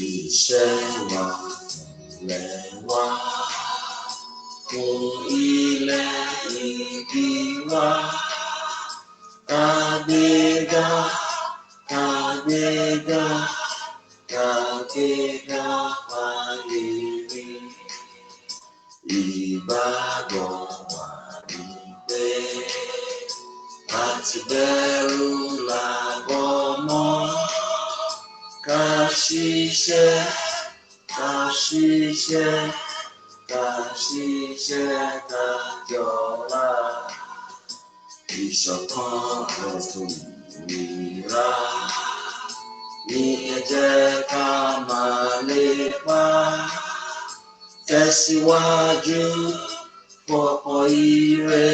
iṣẹ́ wa ilẹ̀ wa, fún ilẹ̀ ìbí wa. Kàgbéga, kàgbéga, kàgbéga fáyẹ̀mí. Ìgbàgbọ́ wa ni pé láti bẹ̀rù làbọ̀ mọ́. Ká ṣiṣẹ́, ká ṣiṣẹ́, ká ṣiṣẹ́, ká jọlá. Ìṣọ̀kan ẹ̀tọ́ ìlera ní ẹ jẹ́ ká máa lépa. Tẹ̀síwájú fọ̀pọ̀ ire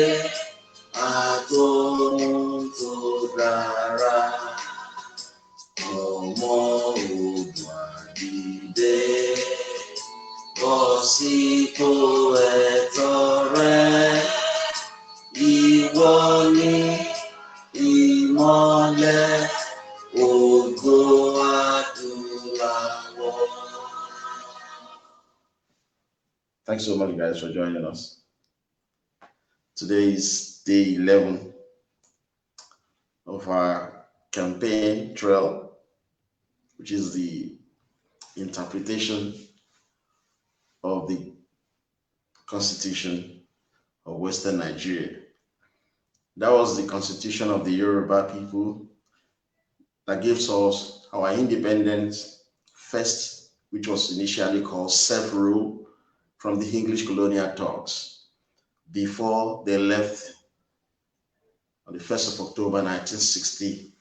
àtòhun tó dára. Ọmọ Oòduà dìde, bọ́ sípò ẹ̀tọ́ rẹ. Ìwọ ni ìmọ́lẹ̀ ògo adúláwọ̀. Thanks so much, guys, for joining us. Today is day 11 of our campaign trail, which is the interpretation of the Constitution of Western Nigeria. That was the constitution of the Yoruba people that gives us our independence first, which was initially called self-rule from the English colonial Turks before they left on the 1st of October 1960.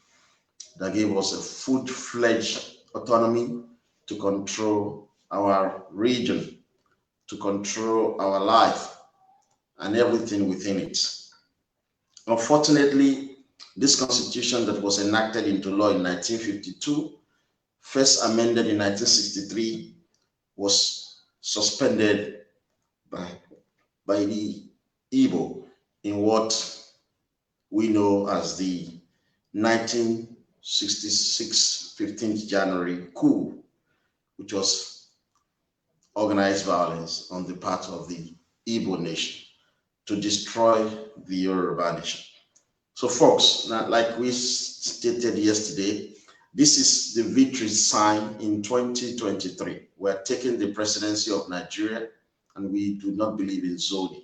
That gave us a full-fledged autonomy to control our region, to control our life and everything within it. Unfortunately, this constitution that was enacted into law in 1952, first amended in 1963, was suspended by the Igbo in what we know as the 1966 15th January coup, which was organized violence on the part of the Igbo nation to destroy the Yoruba nation. So folks, now, like we stated yesterday, this is the victory sign in 2023. We're taking the presidency of Nigeria, and we do not believe in zoning.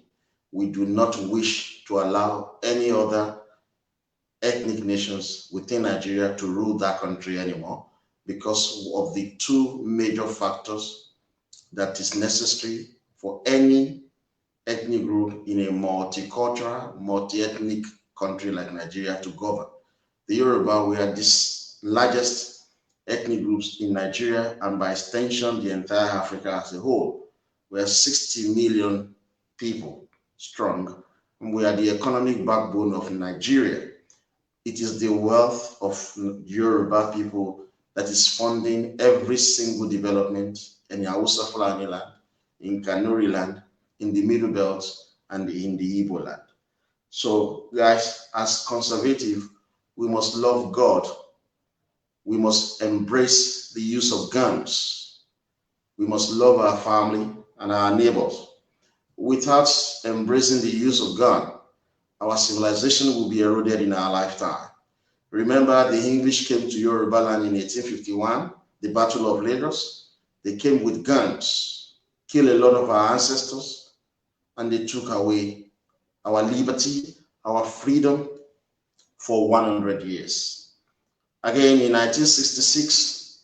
We do not wish to allow any other ethnic nations within Nigeria to rule that country anymore because of the two major factors that is necessary for any ethnic group in a multicultural, multi-ethnic country like Nigeria to govern. The Yoruba, we are the largest ethnic groups in Nigeria, and by extension, the entire Africa as a whole. We are 60 million people strong, and we are the economic backbone of Nigeria. It is the wealth of Yoruba people that is funding every single development in Hausa Fulani land, in Kanuri land, in the Middle Belt, and in the Igbo land. So, guys, as conservative, we must love God. We must embrace the use of guns. We must love our family and our neighbors. Without embracing the use of gun, our civilization will be eroded in our lifetime. Remember, the English came to Yoruba land in 1851, the Battle of Lagos. They came with guns, killed a lot of our ancestors, and they took away our liberty, our freedom for 100 years. Again, in 1966,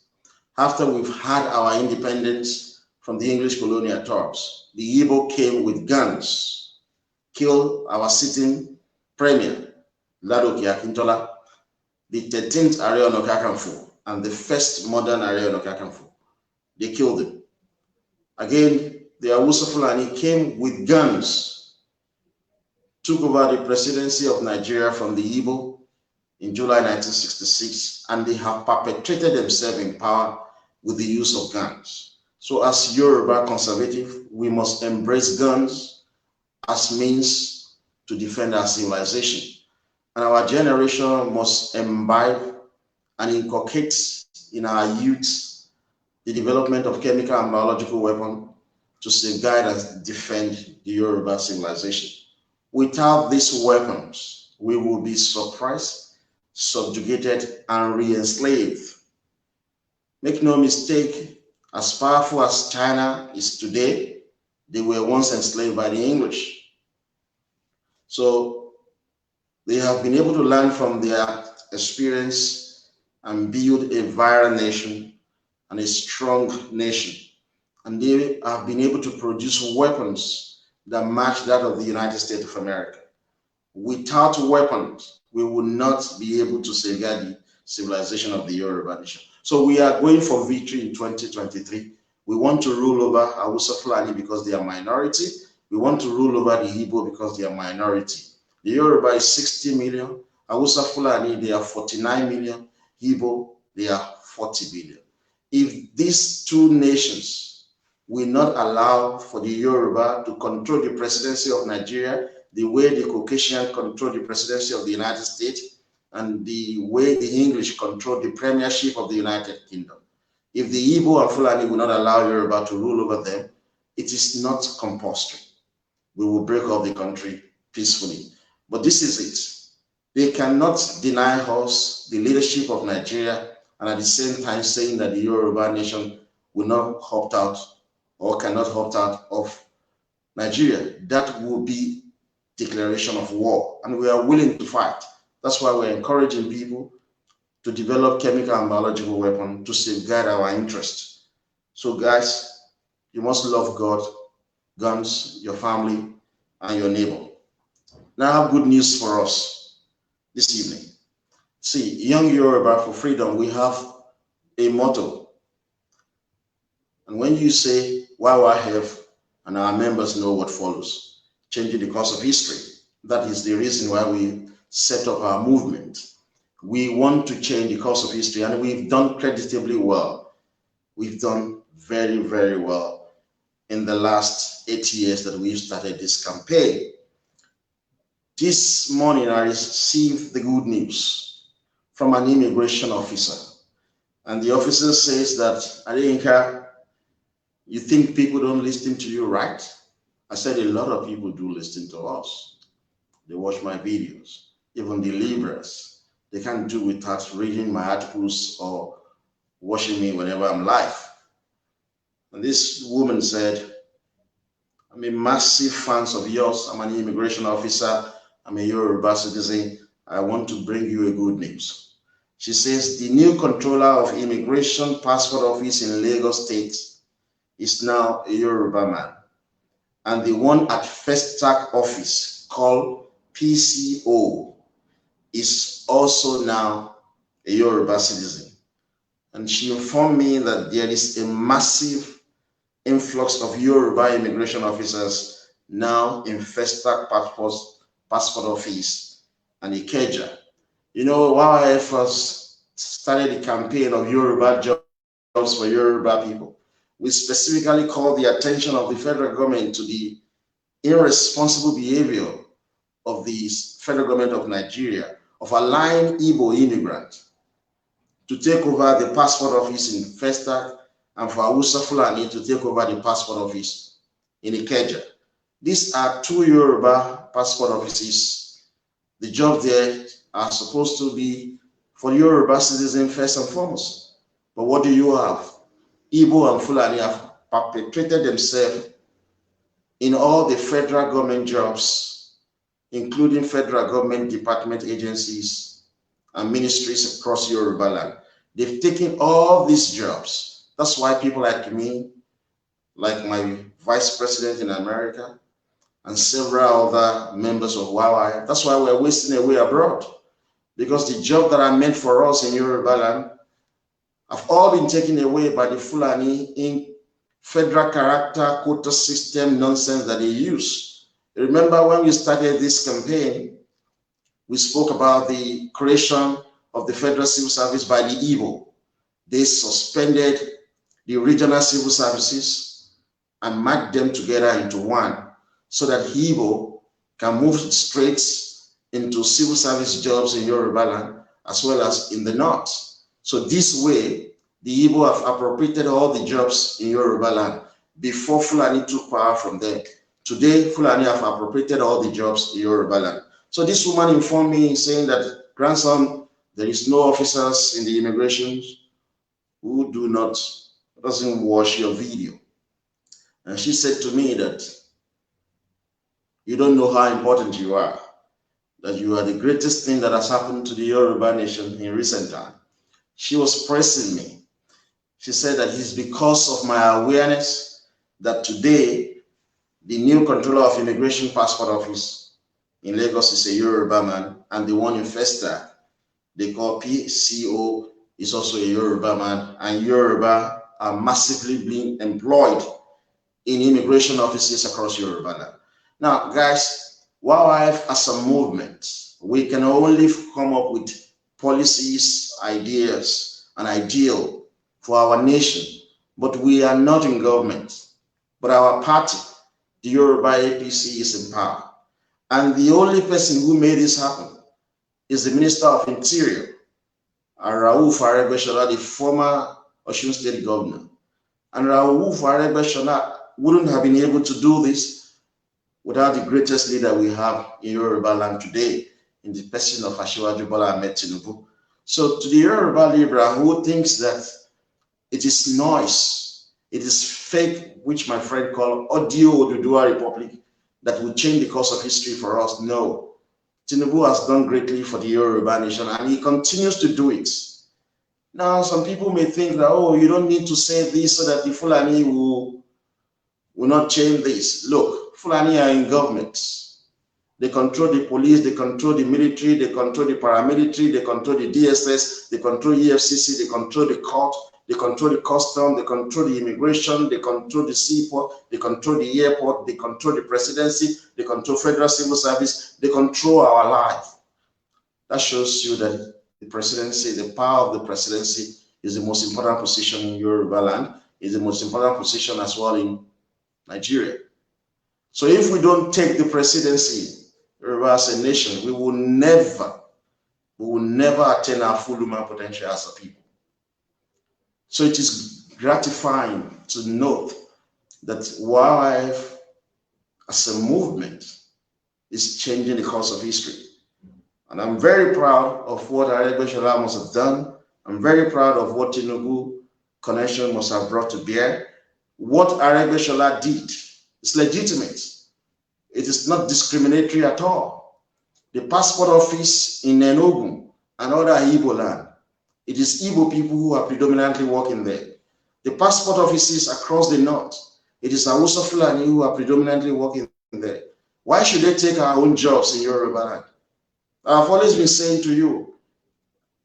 after we've had our independence from the English colonial Turks, the Igbo came with guns, killed our sitting premier, Ladoke Akintola, the 13th Ààrẹ Ọ̀nà Kakanfò, and the first modern Ààrẹ Ọ̀nà Kakanfò. They killed him. Again, the Hausa Fulani came with guns, took over the presidency of Nigeria from the Igbo in July 1966, and they have perpetrated themselves in power with the use of guns. So as Yoruba conservative, we must embrace guns as means to defend our civilization. And our generation must imbibe and inculcate in our youth the development of chemical and biological weapons to safeguard and defend the Yoruba civilization. Without these weapons, we will be suppressed, subjugated, and re-enslaved. Make no mistake, as powerful as China is today, they were once enslaved by the English. So they have been able to learn from their experience and build a virile nation and a strong nation. And they have been able to produce weapons that match that of the United States of America. Without weapons, we will not be able to safeguard the civilization of the Yoruba nation. So we are going for victory in 2023. We want to rule over Hausa Fulani because they are minority. We want to rule over the Igbo because they are minority. The Yoruba is 60 million. Hausa Fulani, they are 49 million. Igbo, they are 40 billion. If these two nations will not allow for the Yoruba to control the presidency of Nigeria the way the Caucasian control the presidency of the United States and the way the English control the premiership of the United Kingdom, if the Igbo and Fulani will not allow Yoruba to rule over them, it is not compulsory. We will break up the country peacefully. But this is it. They cannot deny us the leadership of Nigeria and at the same time saying that the Yoruba nation will not opt out or cannot opt out of Nigeria. That will be declaration of war, and we are willing to fight. That's why we're encouraging people to develop chemical and biological weapons to safeguard our interests. So guys, you must love God, guns, your family, and your neighbor. Now I have good news for us this evening. See, Young Yoruba for Freedom, we have a motto. And when you say, why I have, and our members know what follows, changing the course of history. That is the reason why we set up our movement. We want to change the course of history, and we've done creditably well. We've done very, very well in the last 8 years that we've started this campaign. This morning, I received the good news from an immigration officer. And the officer says that, Adeyinka, you think people don't listen to you, right? I said a lot of people do listen to us. They watch my videos, even the liberals. They can't do without reading my articles or watching me whenever I'm live. And this woman said, I'm a massive fan of yours. I'm an immigration officer. I'm a Yoruba citizen. I want to bring you a good news. She says, the new controller of Immigration Passport Office in Lagos State is now a Yoruba man. And the one at Festac office called PCO is also now a Yoruba citizen. And she informed me that there is a massive influx of Yoruba immigration officers now in Festac passport office and Ikeja. You know, while I first started the campaign of Yoruba jobs for Yoruba people, we specifically called the attention of the federal government to the irresponsible behavior of the federal government of Nigeria of allowing Igbo immigrants to take over the passport office in Festac and for Hausa Fulani to take over the passport office in Ikeja. These are two Yoruba passport offices. The jobs there are supposed to be for Yoruba citizens first and foremost. But what do you have? Igbo and Fulani have perpetrated themselves in all the federal government jobs, including federal government department agencies and ministries across Yoruba land. They've taken all these jobs. That's why people like me, like my vice president in America, and several other members of YY, that's why we're wasting away abroad. Because the job that are meant for us in Yoruba land have all been taken away by the Fulani in federal character quota system nonsense that they use. Remember when we started this campaign, we spoke about the creation of the Federal Civil Service by the Igbo. They suspended the regional civil services and merged them together into one so that Igbo can move straight into civil service jobs in Yoruba land as well as in the north. So this way, The Igbo have appropriated all the jobs in Yoruba land before Fulani took power from them. Today, Fulani have appropriated all the jobs in Yoruba land. So this woman informed me saying that, grandson, there is no officers in the immigration who doesn't watch your video. And she said to me that you don't know how important you are, that you are the greatest thing that has happened to the Yoruba nation in recent time. She was pressing me. She said that it's because of my awareness that today the new controller of Immigration Passport Office in Lagos is a Yoruba man, and the one in Festac, they call PCO, is also a Yoruba man, and Yoruba are massively being employed in immigration offices across Yoruba land. Now, guys, YYF as a movement, we can only come up with policies, ideas, and ideal for our nation, but we are not in government. But our party, the Yoruba APC, is in power. And the only person who made this happen is the Minister of Interior, Rauf Aregbesola, the former Osun State Governor. And Rauf Aregbesola wouldn't have been able to do this without the greatest leader we have in Yoruba land today, in the person of Asiwaju Bola Ahmed Tinubu. So to the Yoruba Libra who thinks that it is noise, it is fake, which my friend called Audio Oduduwa Republic, that will change the course of history for us, no. Tinubu has done greatly for the Yoruba nation, and he continues to do it. Now, some people may think that, oh, you don't need to say this so that the Fulani will not change this. Look, Fulani are in government. They control the police, they control the military, they control the paramilitary, they control the DSS, they control EFCC, they control the court, they control the custom, they control the immigration, they control the seaport, they control the airport, they control the presidency, they control federal civil service, they control our life. That shows you that the presidency, the power of the presidency is the most important position in Yoruba land, is the most important position as well in Nigeria. So if we don't take the presidency, Yoruba as a nation, we will never attain our full human potential as a people. So it is gratifying to note that YYF as a movement is changing the course of history. And I'm very proud of what Aregbesola must have done. I'm very proud of what Tinubu connection must have brought to bear. What Aregbesola did is legitimate. It is not discriminatory at all. The passport office in Enugu and other Igbo land, it is Igbo people who are predominantly working there. The passport offices across the north, it is Hausa Fulani who are predominantly working there. Why should they take our own jobs in Yoruba land? I've always been saying to you,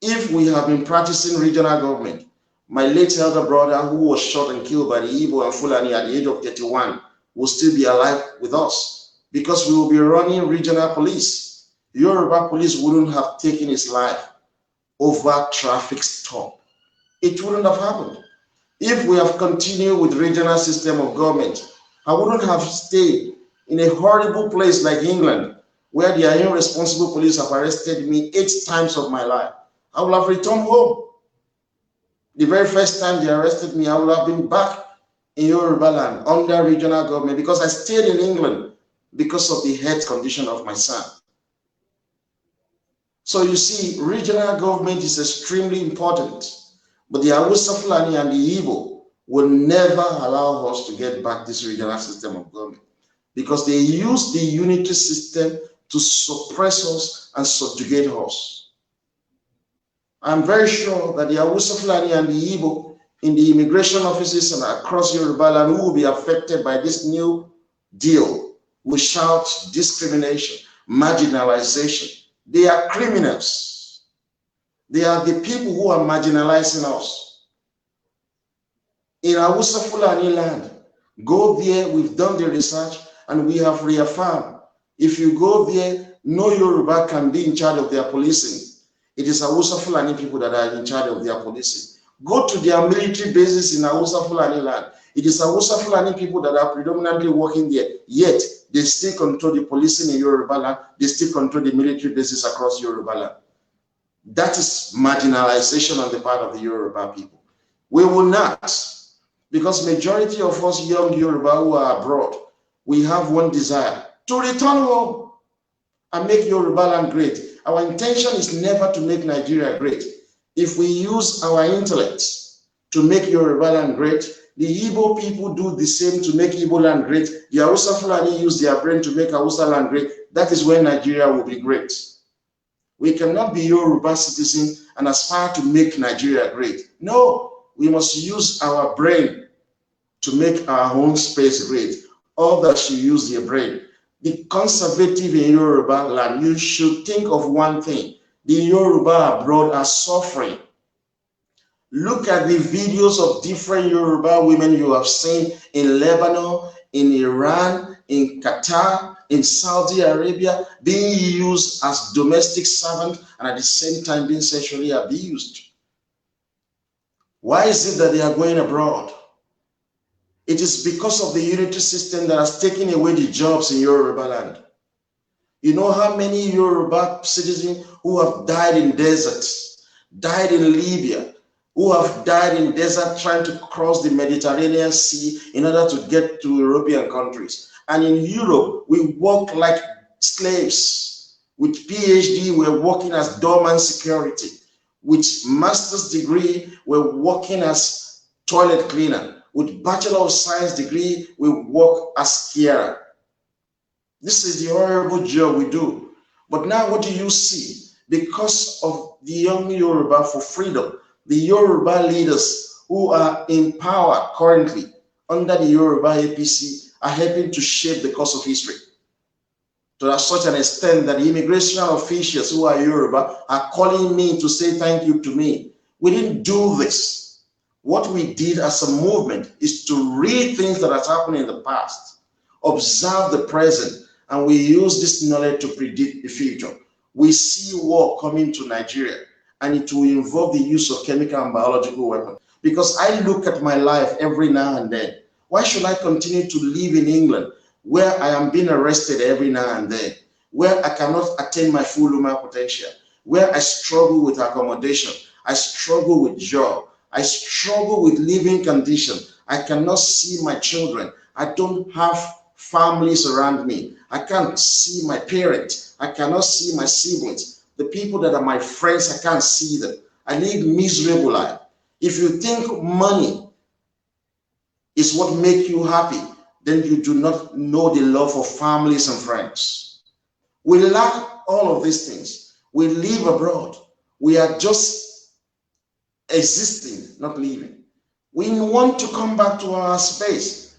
if we have been practicing regional government, my late elder brother who was shot and killed by the Igbo and Fulani at the age of 31 will still be alive with us because we will be running regional police. Yoruba police wouldn't have taken his life over traffic stop. It wouldn't have happened. If we have continued with regional system of government, I wouldn't have stayed in a horrible place like England, where their irresponsible police have arrested me 8 times of my life. I would have returned home. The very first time they arrested me, I would have been back in Yoruba land under regional government because I stayed in England because of the health condition of my son. So you see, regional government is extremely important, but the Hausa Fulani and the Igbo will never allow us to get back this regional system of government because they use the unitary system to suppress us and subjugate us. I'm very sure that the Hausa Fulani and the Igbo in the immigration offices and across Yoruba land who will be affected by this new deal will shout discrimination, marginalization. They are criminals. They are the people who are marginalizing us. In Hausa Fulani land, go there, we've done the research and we have reaffirmed. If you go there, no Yoruba can be in charge of their policing. It is Hausa Fulani people that are in charge of their policing. Go to their military bases in Hausa Fulani land. It is Hausa Fulani people that are predominantly working there, yet they still control the policing in Yoruba land. They still control the military bases across Yoruba land. That is marginalization on the part of the Yoruba people. We will not, because majority of us young Yoruba who are abroad, we have one desire: to return home and make Yoruba land great. Our intention is never to make Nigeria great. If we use our intellect to make Yoruba land great, the Igbo people do the same to make Igbo land great. The Hausa Fulani use their brain to make Hausa land great. That is when Nigeria will be great. We cannot be Yoruba citizens and aspire to make Nigeria great. No, we must use our brain to make our own space great. Others should use their brain. The conservative in Yoruba land, you should think of one thing: the Yoruba abroad are suffering. Look at the videos of different Yoruba women you have seen in Lebanon, in Iran, in Qatar, in Saudi Arabia, being used as domestic servants and at the same time being sexually abused. Why is it that they are going abroad? It is because of the unity system that has taken away the jobs in Yoruba land. You know how many Yoruba citizens who have died in deserts, died in Libya, who have died in desert trying to cross the Mediterranean Sea in order to get to European countries. And in Europe, we work like slaves. With PhD, we're working as doorman security. With master's degree, we're working as toilet cleaner. With Bachelor of Science degree, we work as carer. This is the horrible job we do. But now what do you see? Because of the young Yoruba for freedom, the Yoruba leaders who are in power currently under the Yoruba APC are helping to shape the course of history to such an extent that the immigration officials who are Yoruba are calling me to say thank you to me. We didn't do this. What we did as a movement is to read things that has happened in the past, observe the present, and we use this knowledge to predict the future. We see war coming to Nigeria, and it will involve the use of chemical and biological weapons. Because I look at my life every now and then. Why should I continue to live in England, where I am being arrested every now and then, where I cannot attain my full human potential, where I struggle with accommodation, I struggle with job, I struggle with living conditions, I cannot see my children, I don't have families around me, I can't see my parents, I cannot see my siblings. The people that are my friends, I can't see them. I live miserable life. If you think money is what makes you happy, then you do not know the love of families and friends. We lack all of these things. We live abroad. We are just existing, not living. We want to come back to our space.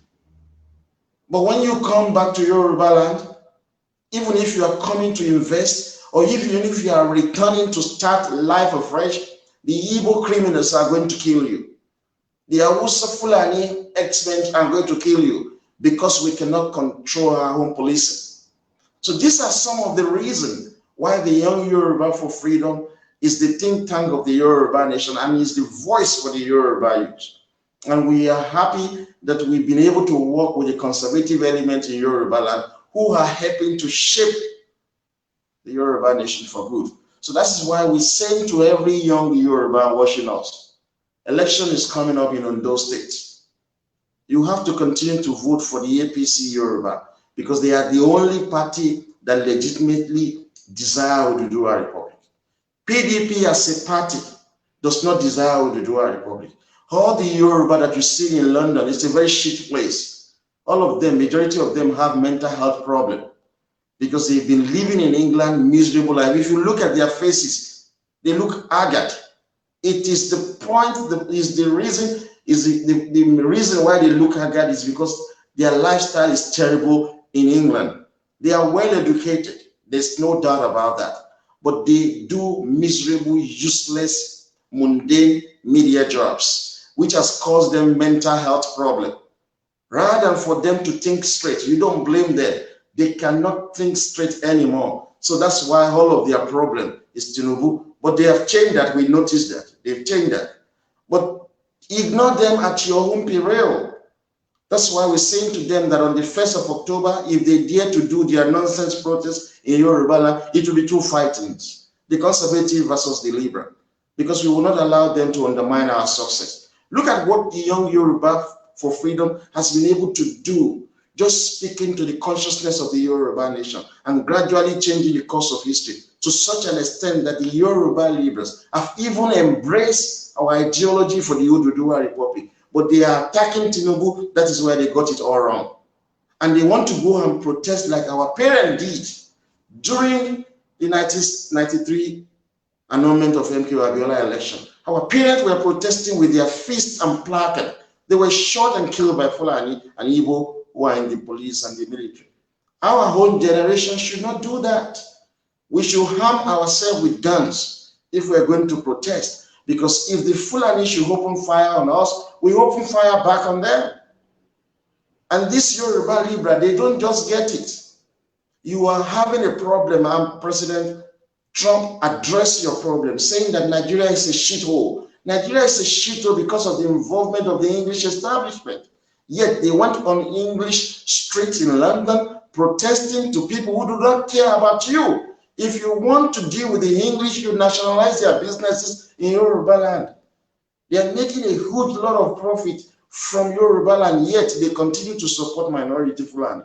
But when you come back to Yoruba land, even if you are coming to invest, or even if you are returning to start life afresh, the Igbo criminals are going to kill you. The Hausa Fulani X-Men are going to kill you because we cannot control our own policing. So these are some of the reasons why the Young Yoruba for Freedom is the think tank of the Yoruba nation and is the voice for the Yoruba youth. And we are happy that we've been able to work with the conservative element in Yoruba land who are helping to shape the Yoruba nation for good. So that's why we say to every young Yoruba watching us, election is coming up in Ondo State. You have to continue to vote for the APC Yoruba because they are the only party that legitimately desire Oduduwa Republic. PDP as a party does not desire Oduduwa Republic. All the Yoruba that you see in London, it's a very shit place. All of them, majority of them have mental health problems because they've been living in England miserable life. If you look at their faces, they look haggard. It is the point, the reason why they look haggard is because their lifestyle is terrible in England. They are well educated. There's no doubt about that. But they do miserable, useless, mundane media jobs, which has caused them mental health problems. Rather than for them to think straight, you don't blame them. They cannot think straight anymore. So that's why all of their problem is Tinubu. But they have changed that. We noticed that. They've changed that. But ignore them at your own peril. That's why we're saying to them that on the 1st of October, if they dare to do their nonsense protest in Yoruba land, it will be two fightings, the conservative versus the liberal, because we will not allow them to undermine our success. Look at what the young Yoruba for Freedom has been able to do, just speaking to the consciousness of the Yoruba nation and gradually changing the course of history to such an extent that the Yoruba leaders have even embraced our ideology for the Oduduwa Republic. But they are attacking Tinubu. That is where they got it all wrong. And they want to go and protest like our parents did during the 1993 annulment of MK Abiola election. Our parents were protesting with their fists and placard. They were shot and killed by Fulani and Igbo who are in the police and the military. Our whole generation should not do that. We should harm ourselves with guns if we're going to protest. Because if the Fulani should open fire on us, we open fire back on them. And this Yoruba Libra, they don't just get it. You are having a problem, and President Trump addressed your problem, saying that Nigeria is a shithole. Nigeria is a shithole because of the involvement of the English establishment. Yet they went on English streets in London protesting to people who do not care about you. If you want to deal with the English, you nationalize their businesses in Yoruba land. They are making a huge lot of profit from Yoruba land, yet they continue to support minority Fulani.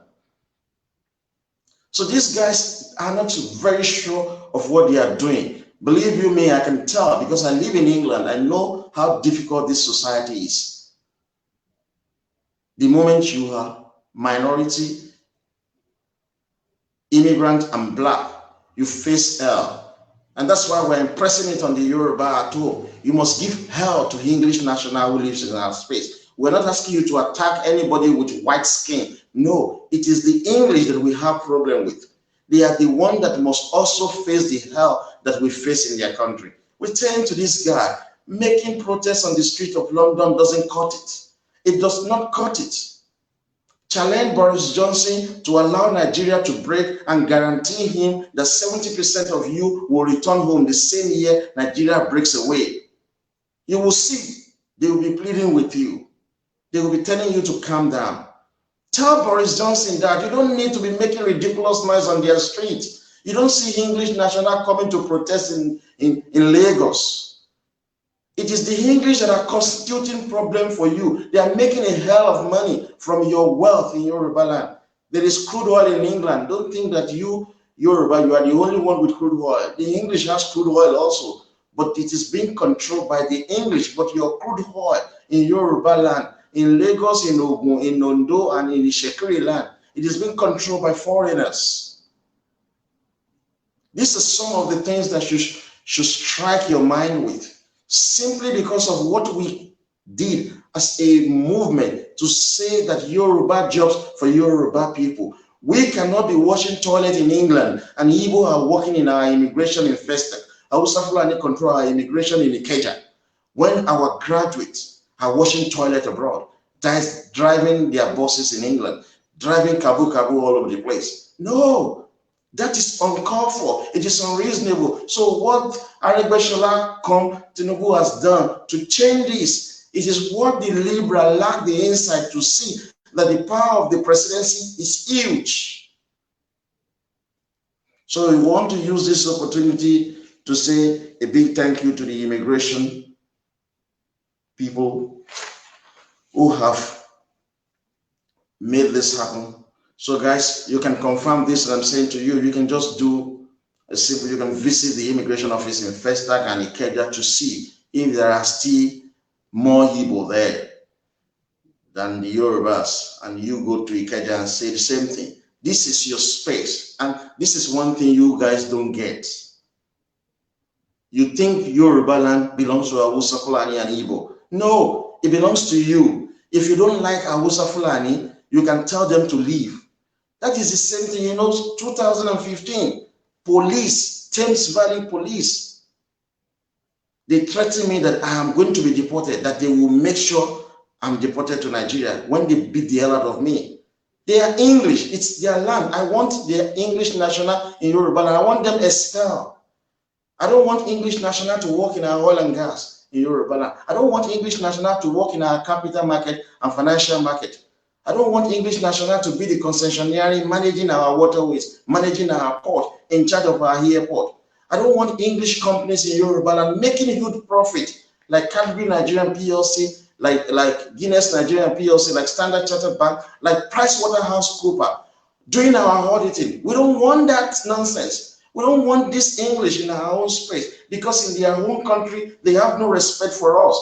So these guys are not very sure of what they are doing. Believe you me, I can tell because I live in England. I know how difficult this society is. The moment you are minority, immigrant, and black, you face hell. And that's why we're impressing it on the Yoruba at home. You must give hell to English national who lives in our space. We're not asking you to attack anybody with white skin. No, it is the English that we have problem with. They are the one that must also face the hell that we face in their country. We're saying to this guy, making protests on the street of London doesn't cut it. It does not cut it. Challenge Boris Johnson to allow Nigeria to break and guarantee him that 70% of you will return home the same year Nigeria breaks away. You will see, they will be pleading with you. They will be telling you to calm down. Tell Boris Johnson that you don't need to be making ridiculous noise on their street. You don't see English national coming to protest in Lagos. It is the English that are constituting problem for you. They are making a hell of money from your wealth in Yoruba land. There is crude oil in England. Don't think that you, Yoruba, you are the only one with crude oil. The English has crude oil also, but it is being controlled by the English. But your crude oil in Yoruba land, in Lagos, in Ogun, in Ondo, and in Ishekiri land, it is being controlled by foreigners. These are some of the things that you should strike your mind with, simply because of what we did as a movement to say that Yoruba jobs for Yoruba people. We cannot be washing toilet in England and Igbo are working in our immigration in Festac. Hausa Fulani control our immigration in Ikeja. When our graduates are washing toilet abroad, driving their buses in England, driving kabu all over the place. No, that is uncalled for. It is unreasonable. So what Aregbesola Tinubu has done to change this, it is what the liberal lack the insight to see that the power of the presidency is huge. So we want to use this opportunity to say a big thank you to the immigration people who have made this happen. So guys, you can confirm this that I'm saying to you. You can just do a simple, you can visit the immigration office in Festac and Ikeja to see if there are still more Igbo there than the Yorubas, and you go to Ikeja and say the same thing. This is your space, and this is one thing you guys don't get. You think Yoruba land belongs to Hausa, Fulani, and Igbo. No, it belongs to you. If you don't like Hausa, Fulani, you can tell them to leave. That is the same thing, 2015, police, Thames Valley Police, they threatened me that I am going to be deported, that they will make sure I'm deported to Nigeria when they beat the hell out of me. They are English, it's their land. I want their English national in Yoruba land. I want them expelled. I don't want English national to work in our oil and gas in Yoruba land. I don't want English national to work in our capital market and financial market. I don't want English national to be the concessionary managing our waterways, managing our port, in charge of our airport. I don't want English companies in Yoruba land making huge profit like Cadbury Nigerian PLC, like Guinness Nigeria PLC, like Standard Chartered Bank, like PricewaterhouseCoopers, doing our auditing. We don't want that nonsense. We don't want this English in our own space, because in their own country, they have no respect for us.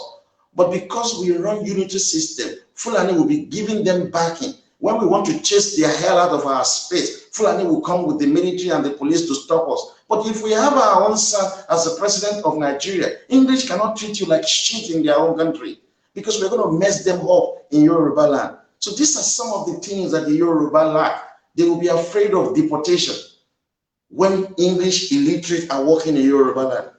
But because we run unity system, Fulani will be giving them backing. When we want to chase their hell out of our space, Fulani will come with the military and the police to stop us. But if we have our own son as the president of Nigeria, English cannot treat you like shit in their own country, because we're going to mess them up in Yoruba land. So these are some of the things that the Yoruba lack. They will be afraid of deportation when English illiterate are working in Yoruba land.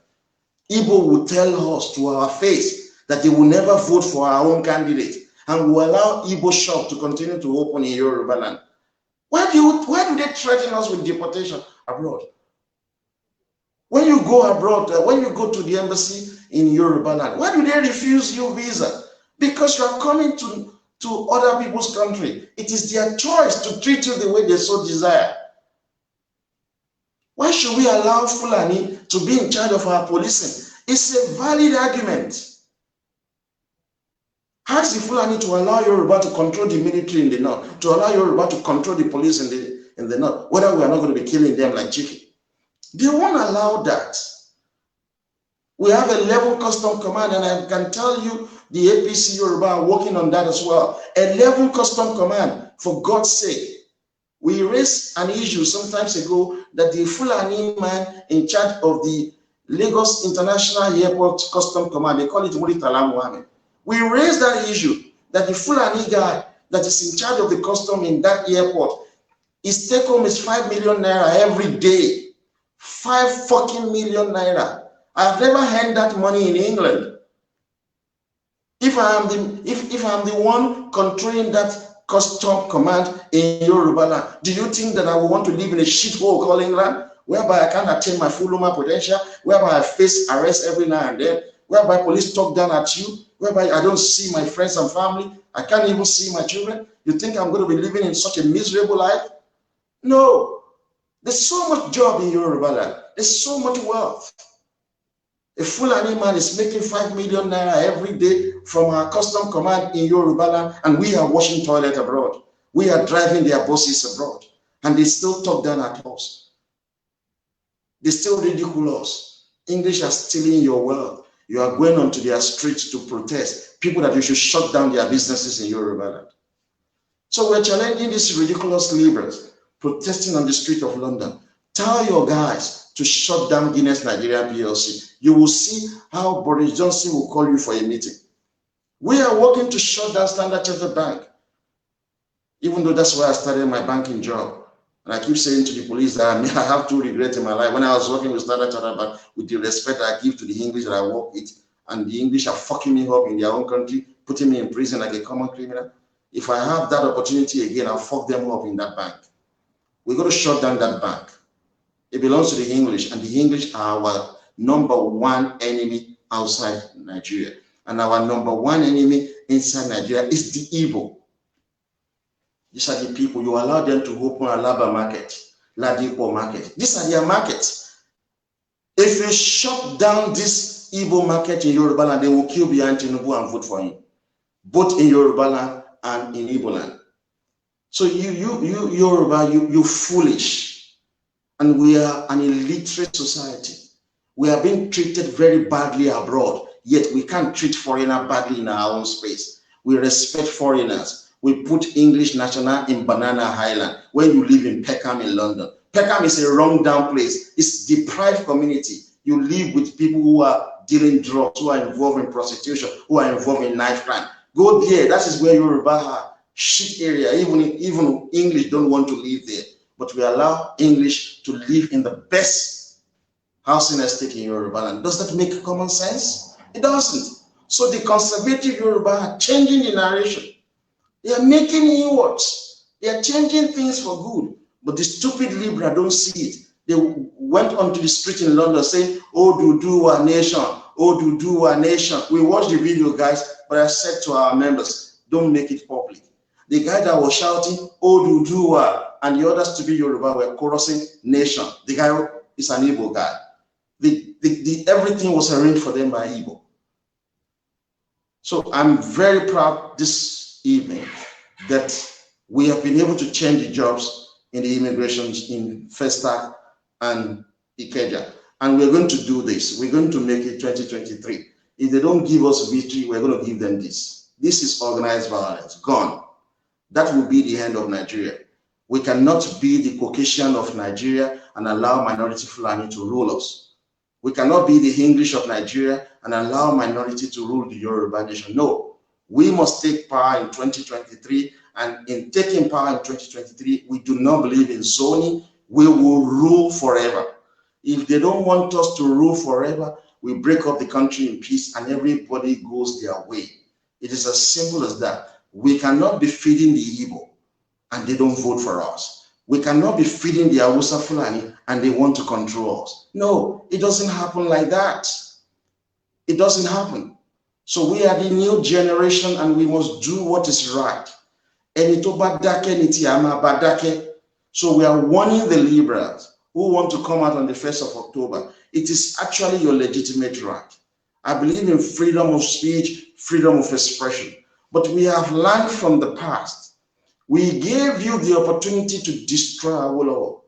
Igbo will tell us to our face that they will never vote for our own candidate, and will allow Igbo shop to continue to open in Yoruba land. Why do they threaten us with deportation abroad? When you go abroad, when you go to the embassy in Yoruba land, why do they refuse you visa? Because you are coming to other people's country. It is their choice to treat you the way they so desire. Why should we allow Fulani to be in charge of our policing? It's a valid argument. Ask the Fulani to allow Yoruba to control the military in the north, to allow Yoruba to control the police in the north, whether we are not going to be killing them like chicken. They won't allow that. We have 11 custom command, and I can tell you the APC Yoruba are working on that as well. 11 custom command, for God's sake. We raised an issue some times ago that the Fulani man in charge of the Lagos International Airport Custom Command, they call it Muritala Muhammad. We raised that issue that the Fulani guy that is in charge of the custom in that airport, his take home is 5 million naira every day. 5 fucking million naira. I've never had that money in England. If I'm the one controlling that custom command in Yoruba land, do you think that I would want to live in a shithole called England, whereby I can't attain my full human potential, whereby I face arrest every now and then, whereby police talk down at you, whereby I don't see my friends and family, I can't even see my children? You think I'm going to be living in such a miserable life? No. There's so much job in Yoruba land. There's so much wealth. A Fulani man is making 5 million naira every day from our custom command in Yoruba land, and we are washing toilet abroad. We are driving their buses abroad, and they still talk down at us. They still ridicule us. English are stealing your wealth. You are going onto their streets to protest. People that you should shut down their businesses in Yoruba land. So we're challenging these ridiculous liberals protesting on the street of London. Tell your guys to shut down Guinness Nigeria PLC. You will see how Boris Johnson will call you for a meeting. We are working to shut down Standard Chartered Bank, even though that's where I started my banking job. And I keep saying to the police that I have two regrets in my life. When I was working with Standard Chartered Bank, with the respect I give to the English that I work with, and the English are fucking me up in their own country, putting me in prison like a common criminal. If I have that opportunity again, I'll fuck them up in that bank. We're going to shut down that bank. It belongs to the English, and the English are our #1 enemy outside Nigeria. And our #1 enemy inside Nigeria is the Igbo. These are the people, you allow them to open Alaba market, Ladipo market. These are their markets. If you shut down this Igbo market in Yoruba land, they will kill Biyan Tinubu and vote for him, both in Yoruba land and in Igbo land. So you Yoruba, you foolish. And we are an illiterate society. We are being treated very badly abroad, yet we can't treat foreigners badly in our own space. We respect foreigners. We put English national in Banana Island when you live in Peckham in London. Peckham is a run-down place. It's a deprived community. You live with people who are dealing drugs, who are involved in prostitution, who are involved in knife crime. Go there. That is where Yoruba are. Shit area. Even English don't want to live there. But we allow English to live in the best housing estate in Yoruba land. Does that make common sense? It doesn't. So the conservative Yoruba are changing the narration. They are making inwards. They are changing things for good. But the stupid liberal don't see it. They went onto the street in London saying, "Oh, Oduduwa nation, oh, Oduduwa nation." We watched the video, guys, but I said to our members, don't make it public. The guy that was shouting, "Oh, Oduduwa," and the others to be Yoruba were chorusing nation. The guy is an Igbo guy. Everything was arranged for them by Igbo. So I'm very proud this evening that we have been able to change the jobs in the immigration in Festac and Ikeja. And we're going to do this. We're going to make it 2023. If they don't give us victory, we're going to give them this. This is organized violence. Gone. That will be the end of Nigeria. We cannot be the Caucasian of Nigeria and allow minority Fulani to rule us. We cannot be the English of Nigeria and allow minority to rule the Yoruba nation. No, we must take power in 2023, and in taking power in 2023, we do not believe in zoning. We will rule forever. If they don't want us to rule forever, we break up the country in peace and everybody goes their way. It is as simple as that. We cannot be feeding the Igbo and they don't vote for us. We cannot be feeding the Hausa Fulani and they want to control us. No, it doesn't happen like that. It doesn't happen. So we are the new generation and we must do what is right. So we are warning the liberals who want to come out on the 1st of October. It is actually your legitimate right. I believe in freedom of speech, freedom of expression. But we have learned from the past. We gave you the opportunity to destroy Awolowo.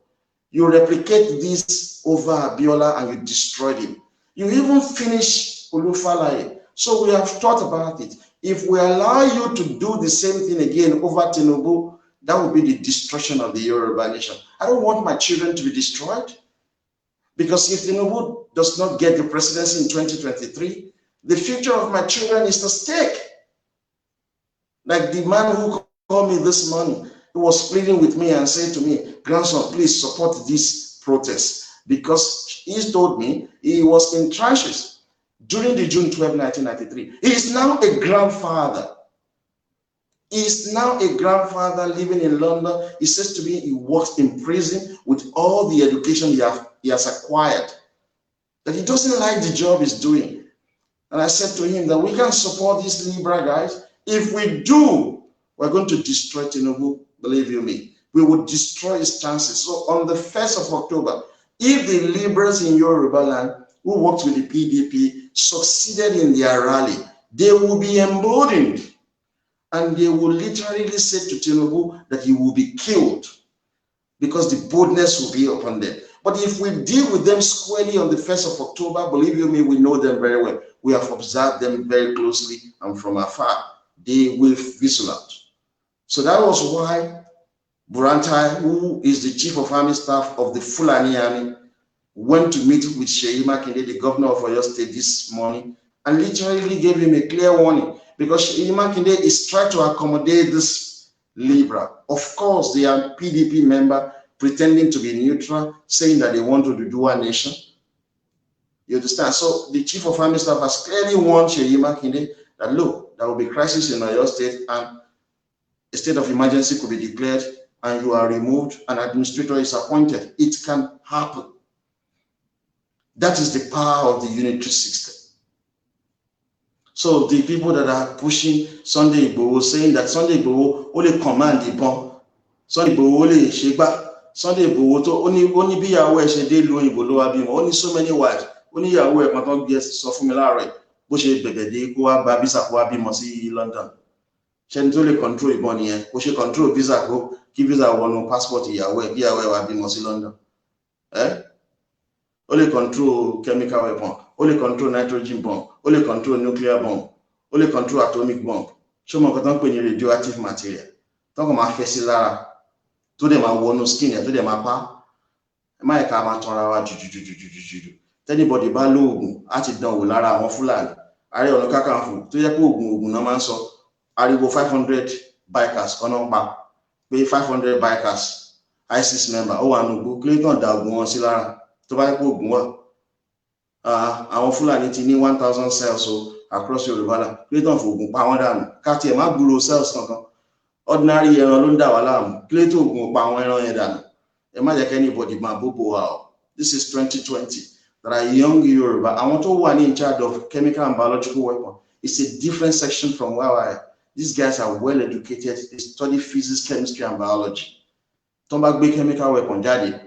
You replicate this over Abiola and you destroyed him. You even finished Olufalaye. So we have thought about it. If we allow you to do the same thing again over Tinubu, that will be the destruction of the Yoruba nation. I don't want my children to be destroyed. Because if Tinubu does not get the presidency in 2023, the future of my children is at stake. Like the man who called me this morning, he was pleading with me and said to me, grandson, please support this protest. Because he told me he was in trenches during the June 12, 1993. He is now a grandfather. He is now a grandfather living in London. He says to me he works in prison with all the education he has acquired. That he doesn't like the job he's doing. And I said to him that we can support these Libra guys. If we do, we're going to destroy Tinubu, believe you me. We will destroy his chances. So on the 1st of October, if the liberals in Yoruba land who worked with the PDP succeeded in their rally, they will be emboldened. And they will literally say to Tinubu that he will be killed because the boldness will be upon them. But if we deal with them squarely on the 1st of October, believe you me, we know them very well. We have observed them very closely and from afar. They will fizzle out. So that was why Burantai, who is the chief of army staff of the Fulani army, went to meet with Seyi Makinde, the governor of Oyo State, this morning, and literally gave him a clear warning, because Seyi Makinde is trying to accommodate this Libra. Of course, they are PDP member pretending to be neutral, saying that they want to do a nation. You understand? So the chief of army staff has clearly warned Seyi Makinde that, look, there will be crisis in Oyo State and a state of emergency could be declared and you are removed, an administrator is appointed. It can happen. That is the power of the unitary system. So the people that are pushing Sunday Igboho, saying that Sunday Igboho only command the bomb, Sunday Igboho only sheba, Sunday Igboho to only be aware she did lo Igboho abi, only so many wives, only aware kan ton gbe sọ fún mi láàárọ̀ bó ṣe bẹ̀bẹ̀ dé kó wá gba visa kó wá bímọ sí London. Ṣé ní tó lè control ìbọn nìyẹn, kó ṣe control visa kó kí visa wọnú passport ìyàwó ẹ̀ bí ìyàwó ẹ̀ wá bímọ sí London. Only control chemical weapon, only control nitrogen bomb, only control nuclear bomb, only control atomic bomb. Show me what I'm radioactive material. Talk about fẹ́ lára. To them I want no skin, to them I pa. My car ma tora wa juju. Anybody bá lóògùn á ti dán wò lára àwọn Fúlàní. Ààrẹ Ọ̀nà Kakanfò tó jẹ́ pé oògùn náà máa ń sọ. Ariwo 500 bikers kan náà pa. Pé 500 bikers ISIS member ó wà nùgbò Clayton da oògùn wọn sí lára. Tó bá pé oògùn wà. Àwọn Fúlàní ti ní 1000 cells across Yorùbá land. Clayton fògùn pa wọ́n dànù. Ká tiẹ̀ má gbúrò cells kankan. Ordinary ẹran ló ń dà wá láàmú. Clayton oògùn pa àwọn ẹran yẹn dànù. Ẹ má jẹ́ kí anybody máa bóbó wa o. This is 2020. There are young Yoruba. I want to one in charge of chemical and biological weapon. It's a different section from where I am. These guys are well educated. They study physics, chemistry, and biology. Tó bá gbé chemical weapon jáde.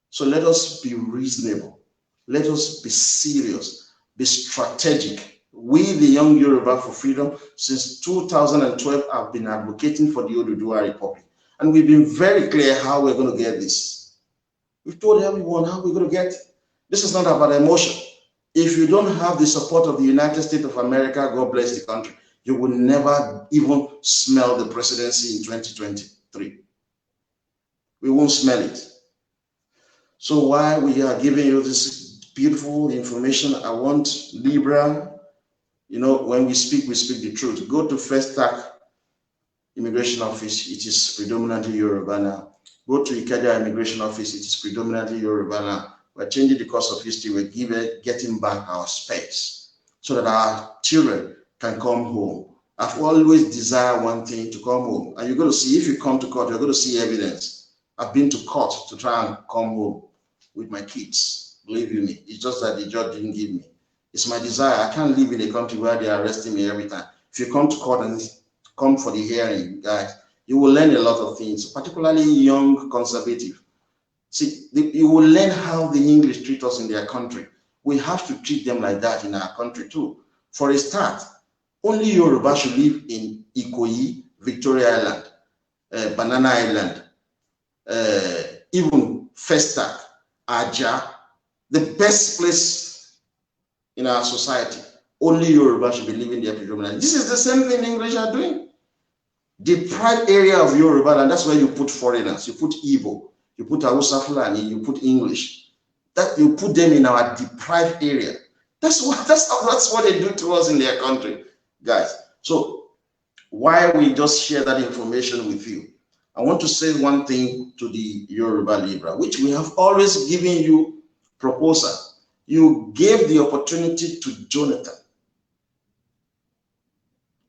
So let us be reasonable. Let us be serious. be strategic. We, the young Yoruba for Freedom, since 2012, have been advocating for the Oduduwa Republic. And we've been very clear how we're going to get this. We've told everyone how we're going to get it. This is not about emotion. If you don't have the support of the United States of America, God bless the country, you will never even smell the presidency in 2023. We won't smell it. So while we are giving you this beautiful information, I want Libra, you know, when we speak the truth. Go to Festac Immigration Office, it is predominantly Yoruba now. Go to Ikeja Immigration Office, it is predominantly Yoruba now. We're changing the course of history, we're getting back our space so that our children can come home. I've always desired one thing, to come home. And you're going to see, if you come to court, you're going to see evidence. I've been to court to try and come home with my kids. Believe you me, it's just that the judge didn't give me. It's my desire. I can't live in a country where they are arresting me every time. If you come to court and come for the hearing, guys, you will learn a lot of things, particularly young conservative. See, you will learn how the English treat us in their country. We have to treat them like that in our country too. For a start, only Yoruba should live in Ikoyi, Victoria Island, Banana Island, even Festac, Aja, the best place in our society. Only Yoruba should be living there predominantly. This is the same thing the English are doing. The pride area of Yoruba, and that's where you put foreigners. You put Igbo, you put Hausa Fulani, you put English. That you put them in our deprived area. That's what they do to us in their country, guys. So why we just share that information with you? I want to say one thing to the Yoruba Libra, which we have always given you proposal. You gave the opportunity to Jonathan,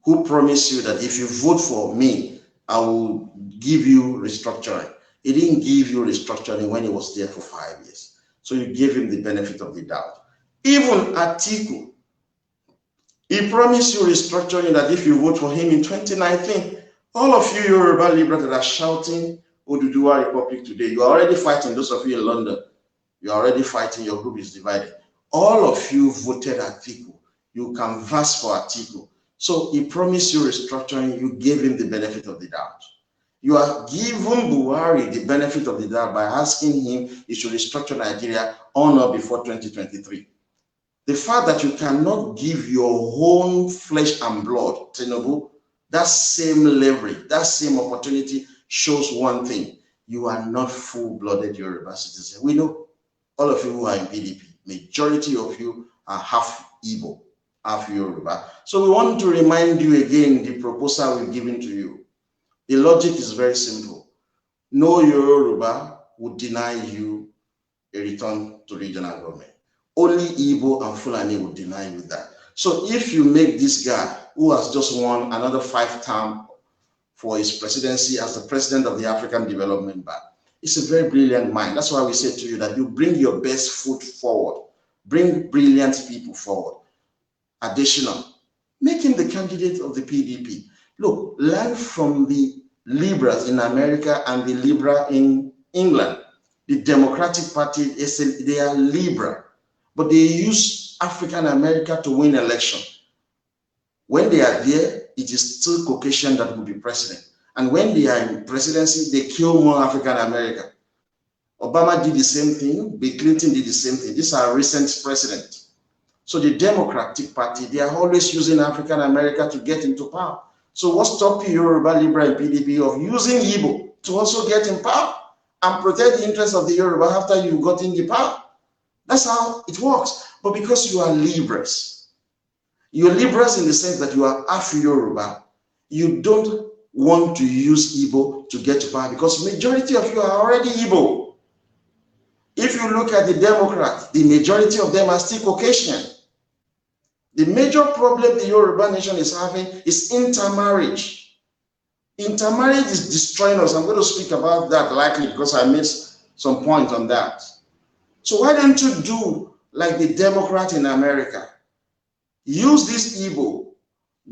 who promised you that if you vote for me, I will give you restructuring. He didn't give you restructuring when he was there for 5 years. So you gave him the benefit of the doubt. Even Atiku, he promised you restructuring that if you vote for him in 2019, all of you Yoruba Libra that are shouting Oduduwa Republic today, you are already fighting. Those of you in London, you are already fighting. Your group is divided. All of you voted Atiku. You canvassed for Atiku. So he promised you restructuring. You gave him the benefit of the doubt. You are giving Buhari the benefit of the doubt by asking him he should restructure Nigeria on or before 2023. The fact that you cannot give your own flesh and blood, Tinubu, that same leverage, that same opportunity shows one thing. You are not full-blooded Yoruba citizens. We know all of you who are in PDP, majority of you are half Igbo, half Yoruba. So we want to remind you again the proposal we've given to you. The logic is very simple. No Yoruba would deny you a return to regional government. Only Igbo and Fulani would deny you that. So if you make this guy who has just won another 5 terms for his presidency as the president of the African Development Bank, it's a very brilliant mind. That's why we say to you that you bring your best foot forward. Bring brilliant people forward. Additional, make him the candidate of the PDP. Look, learn from the Libras in America and the Libra in England. The Democratic Party, they are Libra, but they use African America to win election. When they are there, it is still Caucasian that will be president. And when they are in presidency, they kill more African American. Obama did the same thing. Bill Clinton did the same thing. These are recent presidents. So the Democratic Party, they are always using African America to get into power. So what's stopping Yoruba, Libra, and PDP of using Igbo to also get in power and protect the interests of the Yoruba after you've gotten the power? That's how it works. But because you are Libras, you're Libras in the sense that you are half Yoruba, you don't want to use Igbo to get to power because majority of you are already Igbo. If you look at the Democrats, the majority of them are still Caucasian. The major problem the Yoruba nation is having is intermarriage. Intermarriage is destroying us. I'm going to speak about that likely because I missed some point on that. So why don't you do like the Democrat in America? Use this Igbo,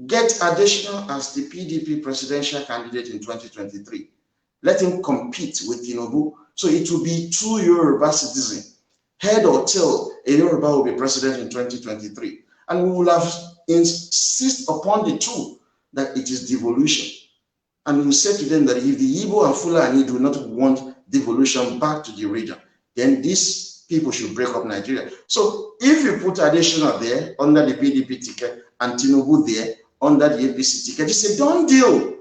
get additional as the PDP presidential candidate in 2023. Let him compete with Tinubu. So it will be 2 Yoruba citizens head or tail, a Yoruba will be president in 2023. And we will have insist upon the truth that it is devolution. And we will say to them that if the Igbo and Fulani do not want devolution back to the region, then these people should break up Nigeria. So if you put Adesina there under the PDP ticket and Tinubu there under the APC ticket, it's a done deal.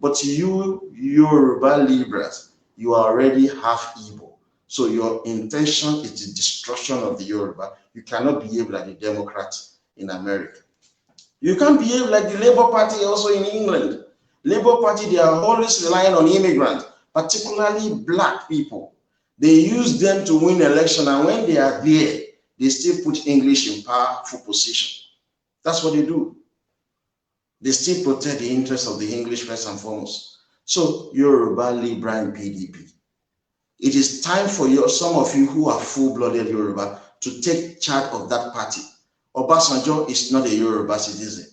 But you, Yoruba liberals, you are already half Igbo. So your intention is the destruction of the Yoruba. You cannot behave like the Democrats in America. You can't behave like the Labour Party also in England. Labour Party, they are always relying on immigrants, particularly black people. They use them to win election, and when they are there, they still put English in powerful position. That's what they do. They still protect the interests of the English first and foremost. So Yoruba, Libra, and PDP. It is time for you, some of you who are full-blooded Yoruba, to take charge of that party. Obasanjo is not a Yoruba citizen.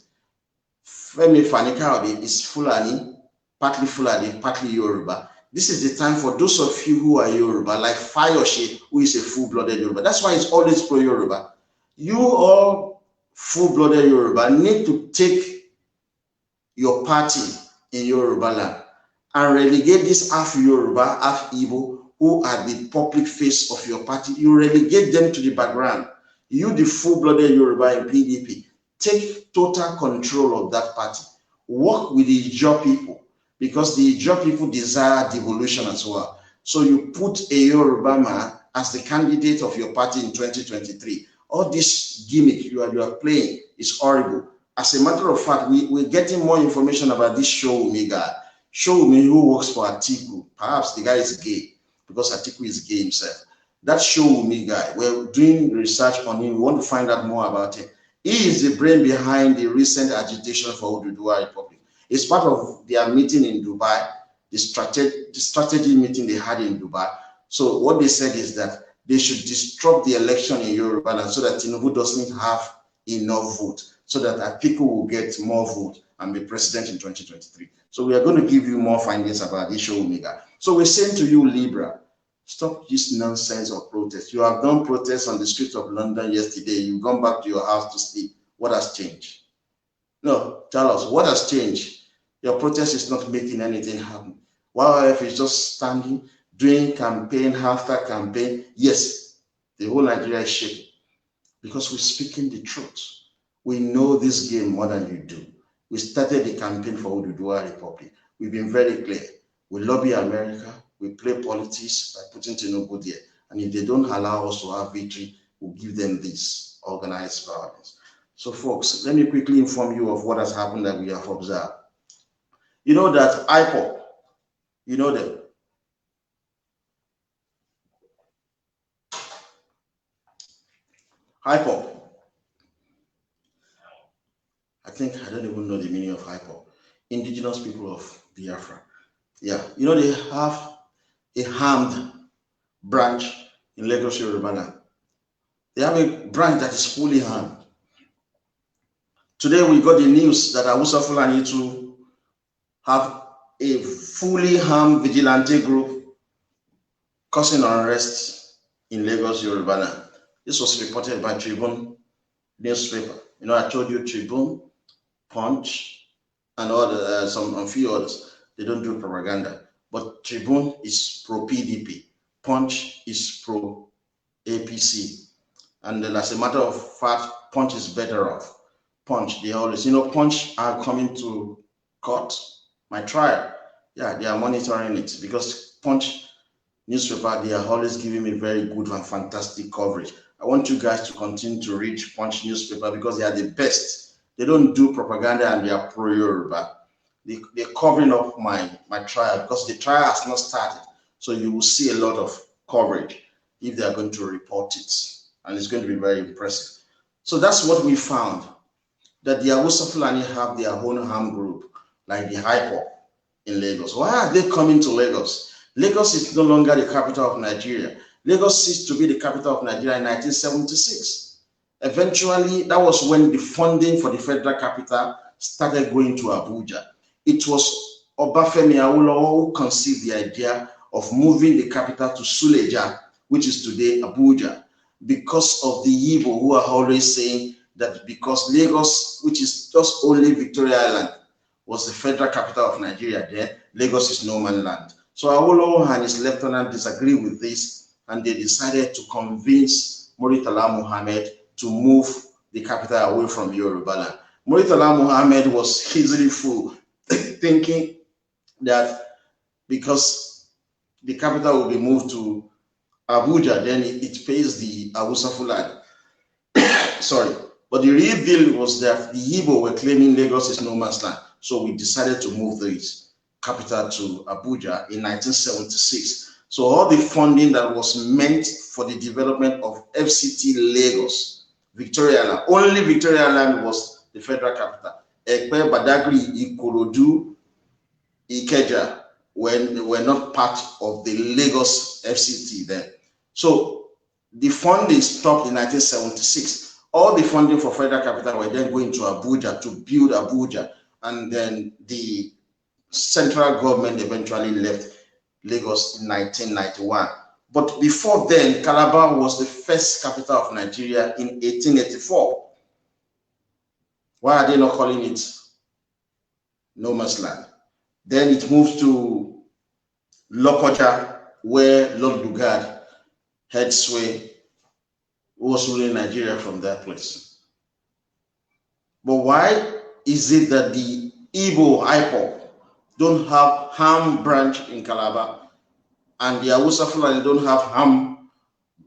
Femi Fani-Kayode is Fulani, partly Yoruba. This is the time for those of you who are Yoruba, like Fayose, who is a full-blooded Yoruba. That's why it's always pro-Yoruba. You all full-blooded Yoruba need to take your party in Yoruba land and relegate this half Yoruba, half Igbo, who are the public face of your party. You relegate them to the background. You, the full-blooded Yoruba in PDP, take total control of that party. Work with the Ijaw people, because the Ijaw people desire devolution as well. So you put a Yoruba man as the candidate of your party in 2023. All this gimmick you are playing is horrible. As a matter of fact, we're getting more information about this Showunmi guy. Showunmi, who works for Atiku. Perhaps the guy is gay, because Atiku is gay himself. That Showunmi guy, we're doing research on him. We want to find out more about him. He is the brain behind the recent agitation for Oduduwa Republic. It's part of their meeting in Dubai, the strategy meeting they had in Dubai. So what they said is that they should disrupt the election in Yoruba so that Tinubu doesn't have enough vote, so that people will get more vote and be president in 2023. So we are going to give you more findings about this Showunmi guy. So we're saying to you, Libra, stop this nonsense of protest. You have done protests on the streets of London yesterday. You've gone back to your house to sleep. What has changed? No, tell us, what has changed? Your protest is not making anything happen. YYF is just standing, doing campaign after campaign. Yes, the whole Nigeria is shaking because we're speaking the truth. We know this game more than you do. We started the campaign for Oduduwa Republic. We've been very clear. We lobby America. We play politics by putting Tinubu there. And if they don't allow us to have victory, we'll give them this organized violence. So folks, let me quickly inform you of what has happened that we have observed. You know that IPOB, you know them. IPOB. I don't even know the meaning of IPOB. Indigenous people of Biafra. Yeah, you know they have a armed branch in Lagos, Yoruba. They have a branch that is fully armed. Today we got the news that Hausa Fulani to have a fully armed vigilante group causing unrest in Lagos, Yoruba. This was reported by Tribune newspaper. You know, I told you Tribune, Punch, and a few others. They don't do propaganda. But Tribune is pro-PDP. Punch is pro-APC. And then as a matter of fact, Punch is better off. Punch, they always, Punch are coming to court, my trial. Yeah, they are monitoring it because Punch newspaper, they are always giving me very good and fantastic coverage. I want you guys to continue to read Punch newspaper because they are the best. They don't do propaganda and they are pro-Yoruba. They're covering up my trial because the trial has not started. So you will see a lot of coverage if they are going to report it. And it's going to be very impressive. So that's what we found, that the Hausa Fulani have their own armed group, like the IPOB in Lagos. Why are they coming to Lagos? Lagos is no longer the capital of Nigeria. Lagos ceased to be the capital of Nigeria in 1976. Eventually, that was when the funding for the federal capital started going to Abuja. It was Obafemi Awolowo who conceived the idea of moving the capital to Suleja, which is today Abuja. because of the Igbo who are always saying that because Lagos, which is just only Victoria Island, was the federal capital of Nigeria, then Lagos is no man's land. So Awolowo and his lieutenant disagree with this, and they decided to convince Muritala Muhammad to move the capital away from Yoruba land. Muritala Muhammad was easily fooled, thinking that because the capital will be moved to Abuja, then it pays the Hausa Fulani. Sorry. But the real deal was that the Igbo were claiming Lagos is no man's land. So we decided to move the capital to Abuja in 1976. So all the funding that was meant for the development of FCT Lagos, Victoria Land, only Victoria Land was the federal capital. Ekpe, Badagry, Ikorodu, Ikeja were not part of the Lagos FCT then. So the funding stopped in 1976. All the funding for federal capital were then going to Abuja to build Abuja, and then the central government eventually left Lagos in 1991. But before then, Calabar was the first capital of Nigeria in 1884. Why are they not calling it no man's land? Then it moved to Lokoja, where Lord Lugard had sway, who was ruling Nigeria from that place. But why is it that the Igbo IPOB don't have Ham branch in Calabar, and the Hausa Fulani don't have Ham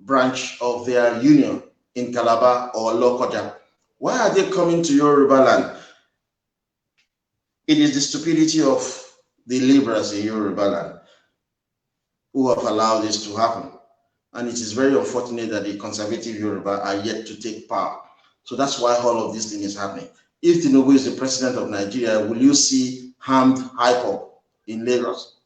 branch of their union in Calabar or Lokoja? Why are they coming to Yoruba land? It is the stupidity of the liberals in Yoruba land who have allowed this to happen. And it is very unfortunate that the conservative Yoruba are yet to take power. So that's why all of this thing is happening. If Tinubu is the president of Nigeria, will you see armed IPOB in Lagos?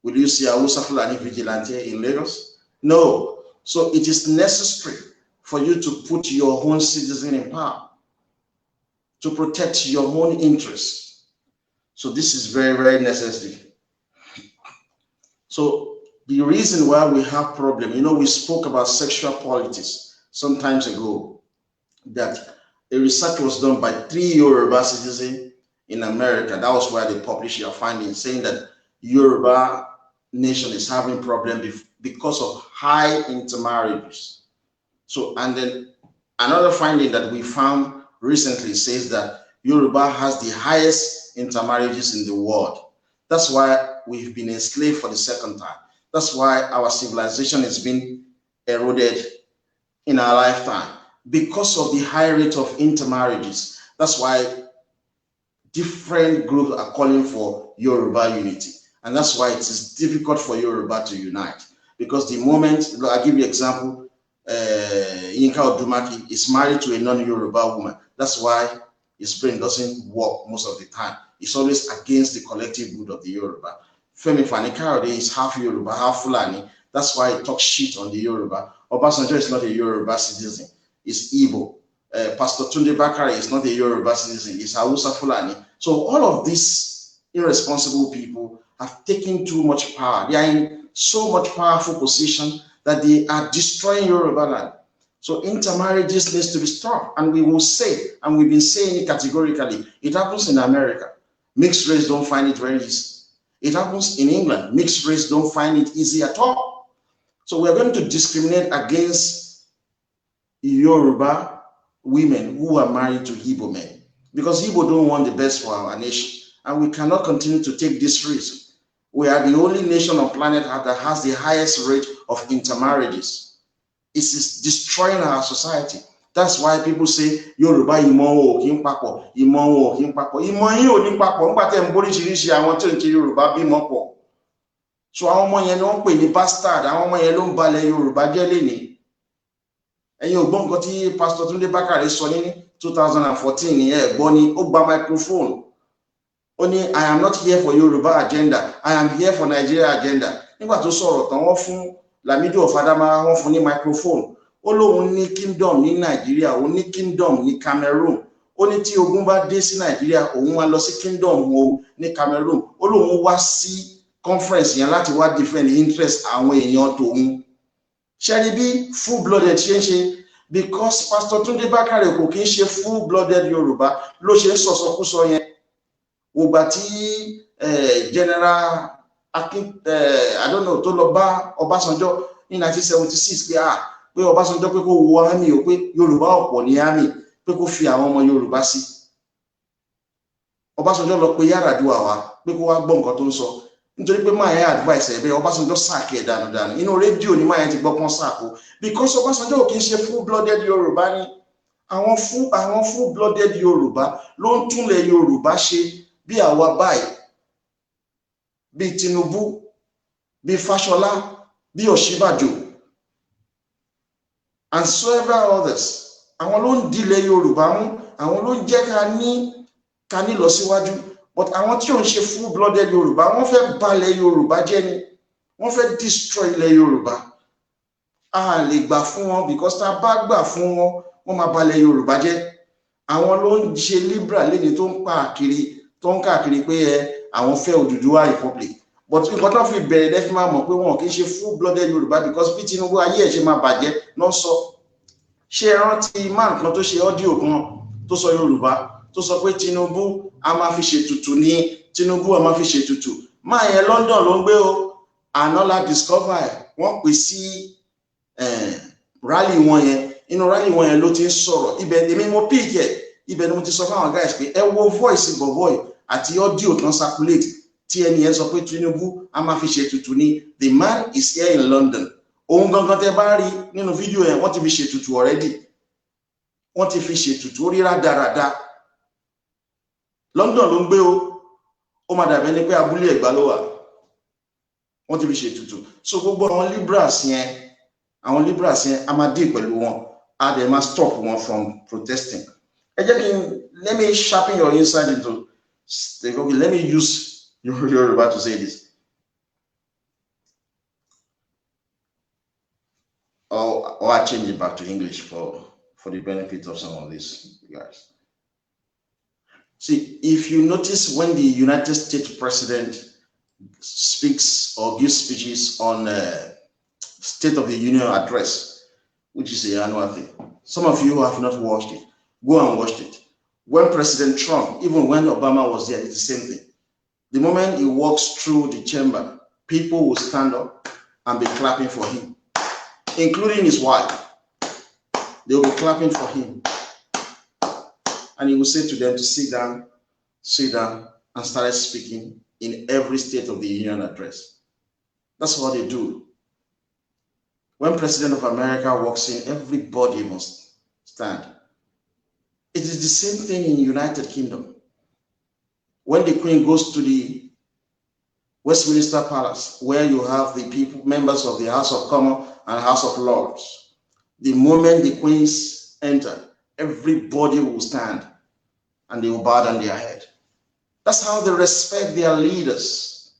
Will you see a Hausa Fulani vigilante in Lagos? No. So it is necessary for you to put your own citizen in power, to protect your own interests. So this is very, very necessary. So the reason why we have problem, we spoke about sexual politics some times ago, that a research was done by 3 Yoruba citizens in America. That was where they published their findings, saying that Yoruba nation is having problem because of high intermarriages. So, and then another finding that we found recently says that Yoruba has the highest intermarriages in the world. That's why we've been enslaved for the second time. That's why our civilization has been eroded in our lifetime, because of the high rate of intermarriages. That's why different groups are calling for Yoruba unity. And that's why it is difficult for Yoruba to unite. Because the moment, I'll give you an example, Yinka Odumaki is married to a non-Yoruba woman. That's why his brain doesn't work most of the time. It's always against the collective good of the Yoruba. Femi Fani-Kayode is half Yoruba, half Fulani. That's why he talks shit on the Yoruba. Obasanjo is not a Yoruba citizen. He's Igbo. Pastor Tunde Bakare is not a Yoruba citizen. He's Hausa Fulani. So all of these irresponsible people have taken too much power. They are in so much powerful position that they are destroying Yoruba land. So intermarriages needs to be stopped. And we will say, and we've been saying it categorically, it happens in America. Mixed race don't find it very easy. It happens in England. Mixed race don't find it easy at all. So we're going to discriminate against Yoruba women who are married to Igbo men, because Igbo don't want the best for our nation. And we cannot continue to take this risk. We are the only nation on planet Earth that has the highest rate of intermarriages. It is destroying our society. That's why people say Yoruba imo o kin papo, imo o kin papo. Imo yin o ni papo, ngba te n borisirisi àwọn tí ó ń ṣe Yoruba bímọ pọ̀. So àwọn ọmọ yẹn ni wọ́n pè ní bastard, àwọn ọmọ yẹn ló ń balẹ̀ Yoruba jẹ́ leni. Ẹ̀yin ò gbọ́ nǹkan tí Pastor Tunde Bakare sọ ní 2014 ni ẹ gbọ́ ni, ó gba microphone. Ó ní I am not here for Yoruba agenda, I am here for Nigeria agenda. Nígbà tó sọ̀rọ̀ tán wọ́n fún Lamido Ofadama, wọ́n fún ní microphone. Ó lóun ní kingdom ní Nigeria, ó ní kingdom ní Cameroon. Ó ní tí ogun bá dé sí Nigeria, òun wá lọ sí kingdom wo ní Cameroon. Ó lóun wá sí conference yẹn láti wá defend interest àwọn èèyàn tòun. Sheribi full-blooded ṣe because Pastor Tunde Bakare kò kí ń ṣe full-blooded Yorùbá ló ṣe ń sọ̀sọkúsọ yẹn. Ògbà tí General Akin I don't know tó lọ bá Ọbásanjọ́ ní 1976 pé Ọbásanjọ́ pé kó wo army o pé Yorùbá ọ̀pọ̀ ní army pé kó fi àwọn ọmọ Yorùbá sí. Ọbásanjọ́ lọ pé Yar'Adua wá pé kó wá gbọ́ nǹkan tó ń sọ nítorí pé máa yẹn advice ẹ̀ bẹ́ẹ̀ Ọbásanjọ́ sáàkì ẹ̀ dànù inú rédíò ni máa yẹn ti gbọ́ pọ́n sáàkó because Ọbásanjọ́ ò kí ń ṣe full-blooded Yorùbá ni àwọn full-blooded Yorùbá ló ń túnlẹ̀ Yorùbá ṣe bí àwa báyìí bí Tinubu bí Fáṣọlá bí Ọ̀ṣínbàjò and several others. Àwọn ló ń dilẹ̀ Yorùbá mú àwọn ló ń jẹ́ ká ní lọ síwájú but àwọn tí ò ń ṣe full-blooded Yorùbá wọ́n fẹ́ balẹ̀ Yorùbá jẹ́ ni wọ́n fẹ́ destroy ilẹ̀ Yorùbá. A lè gbà fún wọn because tá a bá gbà fún wọn wọ́n máa balẹ̀ Yorùbá jẹ́. Àwọn ló ń ṣe liberal lẹ́ni tó ń káàkiri pé àwọn fẹ́ Odùduwà Republic but nǹkan tó fi bẹ̀rẹ̀ lẹ́fí máa mọ̀ pé wọn kì í ṣe full-blooded Yorùbá because bí Tinubu ayé ẹ̀ ṣe máa bàjẹ́ náà sọ. Ṣé rántí man kan tó ṣe ọ́díò kan tó sọ Yorùbá tó sọ pé Tinubu a máa fi ṣètùtù ní Tinubu a máa fi ṣètùtù máa yẹn London ló ń gbé o Anola discover wọ́n pè sí rally wọn yẹn inú rally wọn yẹn ló ti ń sọ̀rọ̀ ibẹ̀ èmi mo pick ẹ̀ ibẹ̀ ni mo ti sọ fáwọn guys pé ẹ wo voice boy àti audio kan circulate tí ẹni yẹn sọ pé Tinubu a máa fi ṣètùtù ní the man is here in London òun gangan tẹ bá rí nínú fídíò yẹn wọ́n ti fi ṣètùtù already wọ́n ti fi ṣètùtù orí rádaràda London ló ń gbé ó máa dàbẹ́ ní pé abúlé Ẹ̀gbá ló wà wọ́n ti fi ṣètùtù so gbogbo àwọn liberals yẹn a máa dì pẹ̀lú wọn a dẹ̀ máa stop wọn from protesting. Ẹ jẹ́ kí let me sharpen your insight into okay, let me use Yoruba to say this. Or I change it back to English for the benefit of some of these guys. See, if you notice when the United States president speaks or gives speeches on State of the Union address, which is an annual thing, some of you have not watched it. Go and watch it. When President Trump, even when Obama was there, it's the same thing. The moment he walks through the chamber, people will stand up and be clapping for him, including his wife. They will be clapping for him. And he will say to them to sit down, and start speaking in every State of the Union address. That's what they do. When President of America walks in, everybody must stand. It is the same thing in United Kingdom. When the Queen goes to the Westminster Palace, where you have the people, members of the House of Commons and House of Lords, the moment the Queens enter, everybody will stand and they will bow down their head. That's how they respect their leaders.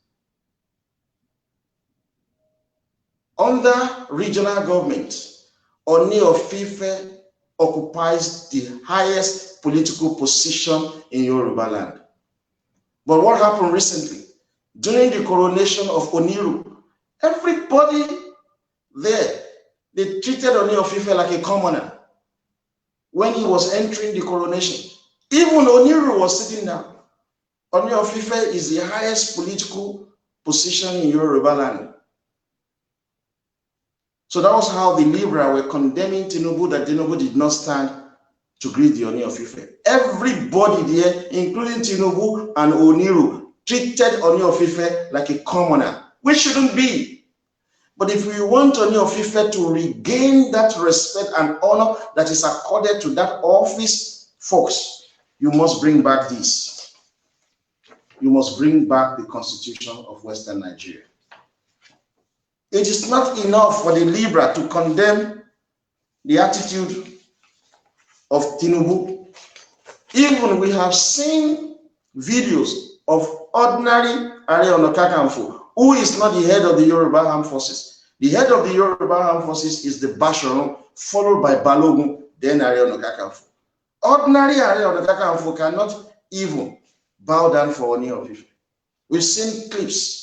Under regional government, Oni of Ife occupies the highest political position in Yoruba land. But what happened recently? During the coronation of Oniru, everybody there, they treated Oni of Ife like a commoner when he was entering the coronation. Even Oniru was sitting down. Oni of Ife is the highest political position in Yoruba land. So that was how the Libra were condemning Tinubu, that Tinubu did not stand to greet the Oni of Ife. Everybody there, including Tinubu and Oniru, treated Oni of Ife like a commoner, which shouldn't be. But if we want Oni of Ife to regain that respect and honor that is accorded to that office, folks, you must bring back this. You must bring back the Constitution of Western Nigeria. It is not enough for the Libra to condemn the attitude of Tinubu. Even we have seen videos of ordinary Ààrẹ Ọ̀nà Kakanfò, who is not the head of the Yoruba Armed Forces. The head of the Yoruba Armed Forces is the Basharon, followed by Balogun, then Ààrẹ Ọ̀nà Kakanfò. Ordinary Ààrẹ Ọ̀nà Kakanfò cannot even bow down for Oni of Ife. We've seen clips.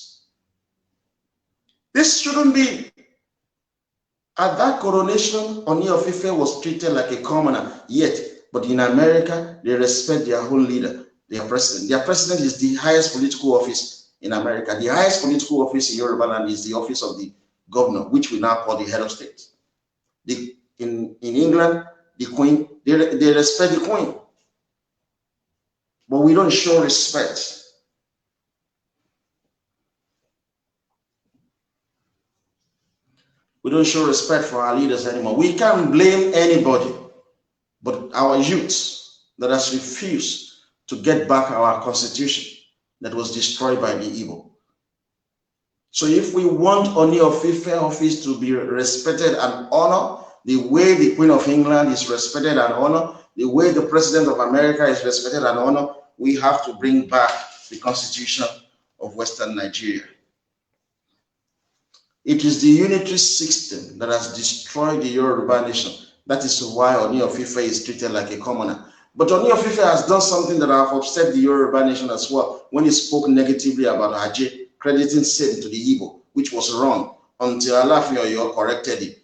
This shouldn't be. At that coronation, Oni of Ife was treated like a commoner, yet, but in America, they respect their own leader, their president. Their president is the highest political office in America. The highest political office in Yoruba land is the office of the governor, which we now call the head of state. In England, the queen, they respect the queen. But we don't show respect. We don't show respect for our leaders anymore. We can't blame anybody but our youth that has refused to get back our constitution that was destroyed by the Igbo. So if we want Oni of Ife office to be respected and honored, the way the Queen of England is respected and honored, the way the President of America is respected and honored, we have to bring back the constitution of Western Nigeria. It is the unitary system that has destroyed the Yoruba nation. That is why Oni of Ife is treated like a commoner. But Oni of Ife has done something that has upset the Yoruba nation as well when he spoke negatively about Ajay, crediting sin to the Igbo, which was wrong until Alaafin Oyo corrected it.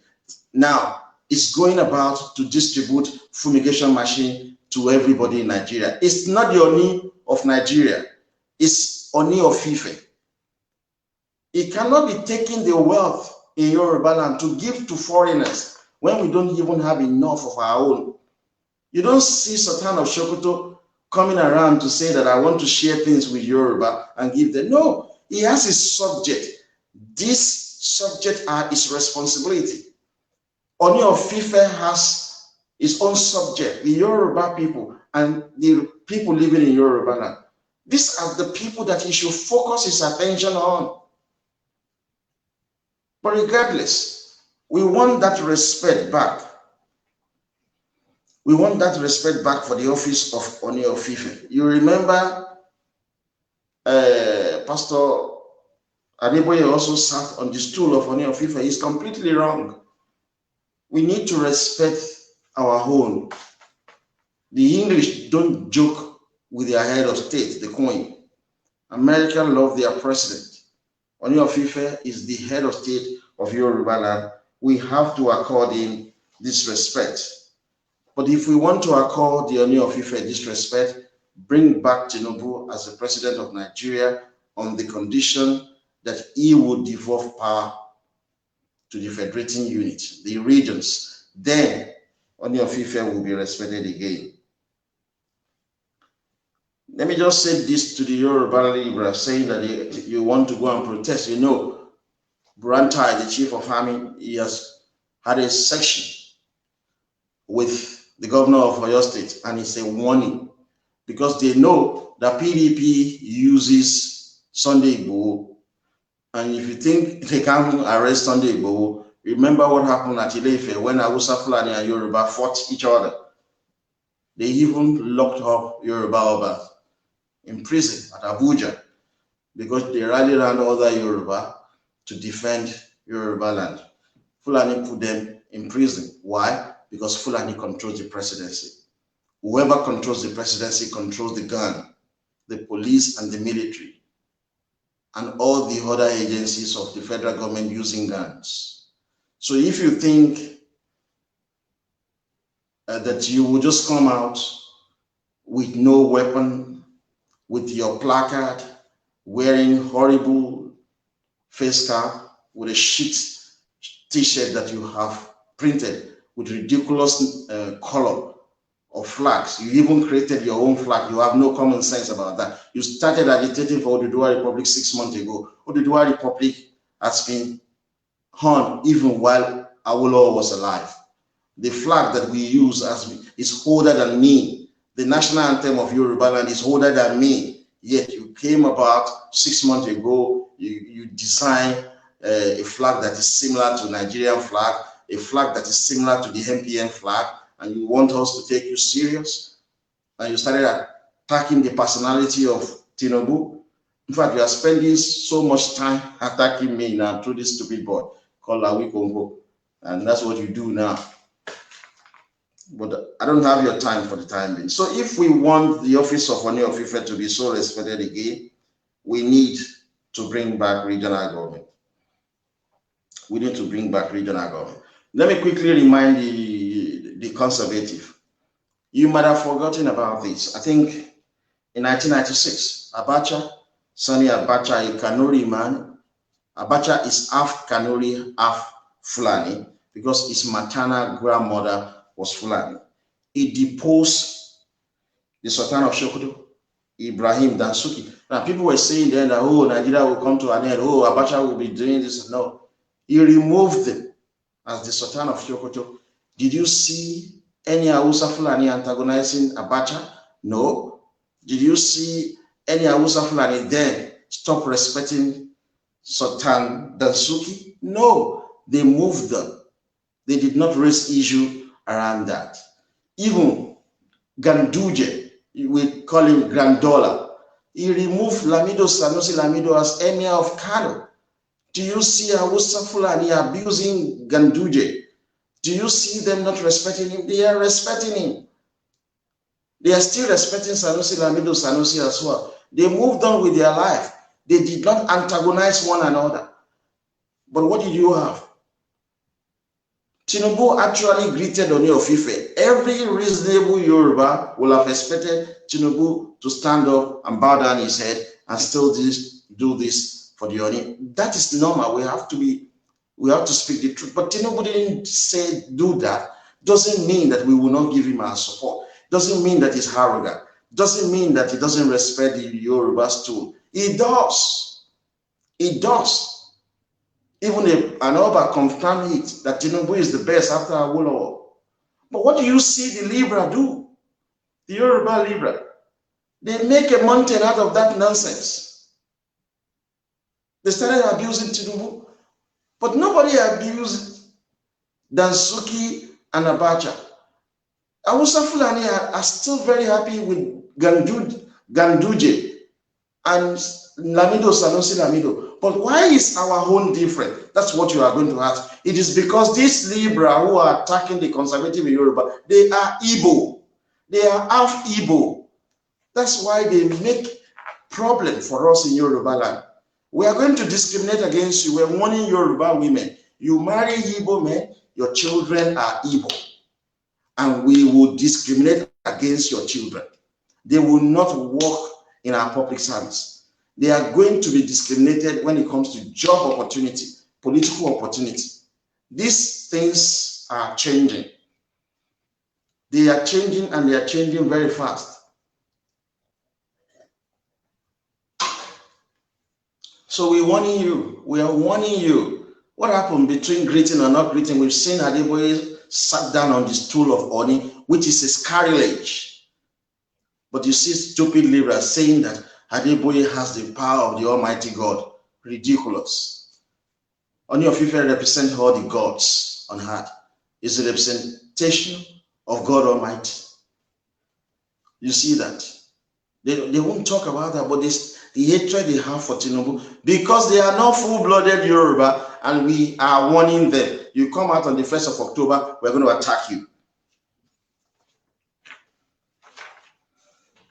Now, it's going about to distribute fumigation machine to everybody in Nigeria. It's not the Oni of Nigeria. It's Oni of Ife. It cannot be taking the wealth in Yoruba land to give to foreigners when we don't even have enough of our own. You don't see Sultan of Sokoto coming around to say that I want to share things with Yoruba and give them. No, he has his subject. This subject are his responsibility. Oni of Ife has his own subject, the Yoruba people and the people living in Yoruba land. These are the people that he should focus his attention on. But regardless, we want that respect back. We want that respect back for the office of Oni of Ife. You remember Pastor Adeboye also sat on the stool of Oni of Ife. He's completely wrong. We need to respect our own. The English don't joke with their head of state, the Queen. America love their president. Oni of Ife is the head of state of Yoruba land. We have to accord him this respect. But if we want to accord the Oni of Ife this respect, bring back Tinubu as the president of Nigeria on the condition that he would devolve power to the federating unit, the regions. Then Oni of Ife will be respected again. Let me just say this to the Yoruba Libra, saying that you want to go and protest. You know, Burantai, the chief of army, he has had a section with the governor of Oyo State, and it's a warning because they know that PDP uses Sunday Igboho, and if you think they can't arrest Sunday Igboho, remember what happened at Ile-Ife when Hausa, Fulani, and Yoruba fought each other. They even locked up Yoruba Obas in prison at Abuja because they rallied around other Yoruba to defend Yoruba land. Fulani put them in prison. Why? Because Fulani controls the presidency. Whoever controls the presidency controls the gun, the police and the military, and all the other agencies of the federal government using guns. So if you think that you will just come out with no weapon, with your placard, wearing horrible face cap, with a shit t-shirt that you have printed with ridiculous color of flags. You even created your own flag. You have no common sense about that. You started agitating for Oduduwa Republic 6 months ago. Oduduwa Republic has been on even while Awolowo was alive. The flag that we use is older than me. The national anthem of Yoruba land is older than me. Yet you came about 6 months ago, you designed a flag that is similar to Nigerian flag, a flag that is similar to the MPN flag, and you want us to take you serious? And you started attacking the personality of Tinubu. In fact, you are spending so much time attacking me now through this stupid boy called Lawi Congo. And that's what you do now. But I don't have your time for the time being. So if we want the office of Oni of Ife to be so respected again, we need to bring back regional government. We need to bring back regional government. Let me quickly remind the conservative. You might have forgotten about this. I think in 1996, Abacha, Sani Abacha, a Kanuri man. Abacha is half Kanuri, half Fulani, because his maternal grandmother was Fulani. He deposed the Sultan of Sokoto, Ibrahim Dansuki. Now, people were saying then that, oh, Nigeria will come to an end, oh, Abacha will be doing this. No, he removed them as the Sultan of Sokoto. Did you see any Hausa Fulani antagonizing Abacha? No. Did you see any Hausa Fulani then stop respecting Sultan Dansuki? No. They moved them. They did not raise issue around that. Even Ganduje, we call him Grandola, he removed Lamido Sanusi Lamido as Emir of Kano. Do you see Hausa Fulani abusing Ganduje? Do you see them not respecting him? They are respecting him. They are still respecting Sanusi Lamido Sanusi as well. They moved on with their life. They did not antagonize one another. But what did you have? Tinubu actually greeted Oni of Ife. Every reasonable Yoruba will have expected Tinubu to stand up and bow down his head and still do this for the Oni. That is normal. We have to speak the truth. But Tinubu didn't say do that. Doesn't mean that we will not give him our support. Doesn't mean that he's arrogant. Doesn't mean that he doesn't respect the Yoruba stool. He does. He does. Even an Oba confirmed it that Tinubu is the best after Awolowo. But what do you see the Libra do? The Yoruba Libra. They make a mountain out of that nonsense. They started abusing Tinubu. But nobody abused Dansuki and Abacha. Hausa Fulani are still very happy with Ganduje and Lamido Sanusi Lamido. But why is our own different? That's what you are going to ask. It is because these Libra who are attacking the conservative in Yoruba, they are Igbo. They are half Igbo. That's why they make problem for us in Yoruba land. We are going to discriminate against you. We're warning Yoruba women. You marry Igbo men, your children are Igbo. And we will discriminate against your children. They will not work in our public service. They are going to be discriminated when it comes to job opportunity, political opportunity. These things are changing. They are changing, and they are changing very fast. So we are warning you. What happened between greeting and not greeting? We've seen Adeboye sat down on the stool of Oni, which is a sacrilege. But you see stupid Libra saying that Adeboye has the power of the Almighty God. Ridiculous. Oni of Ife represents all the gods on earth. It's a representation of God Almighty. You see that? They won't talk about that, but the hatred they have for Tinubu, because they are not full-blooded Yoruba, and we are warning them. You come out on the 1st of October, we're going to attack you.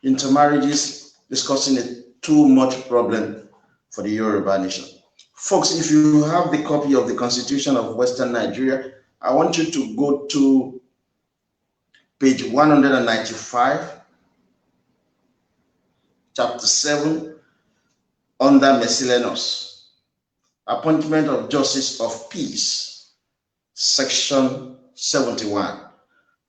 Intermarriages is causing a too much problem for the Yoruba nation. Folks, if you have the copy of the Constitution of Western Nigeria, I want you to go to page 195, chapter 7, under miscellaneous. Appointment of Justice of Peace, section 71.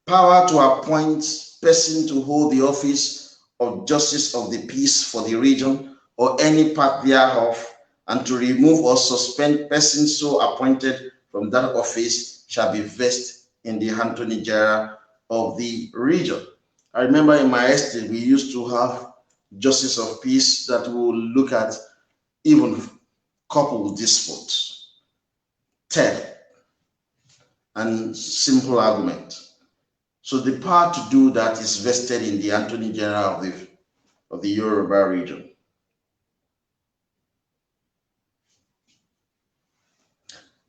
Power to appoint person to hold the office of Justice of the Peace for the region or any part thereof, and to remove or suspend persons so appointed from that office shall be vested in the Attorney General of the region. I remember in my estate, we used to have Justice of Peace that will look at even couple disputes, theft, and simple argument. So the power to do that is vested in the Attorney General of the Yoruba region.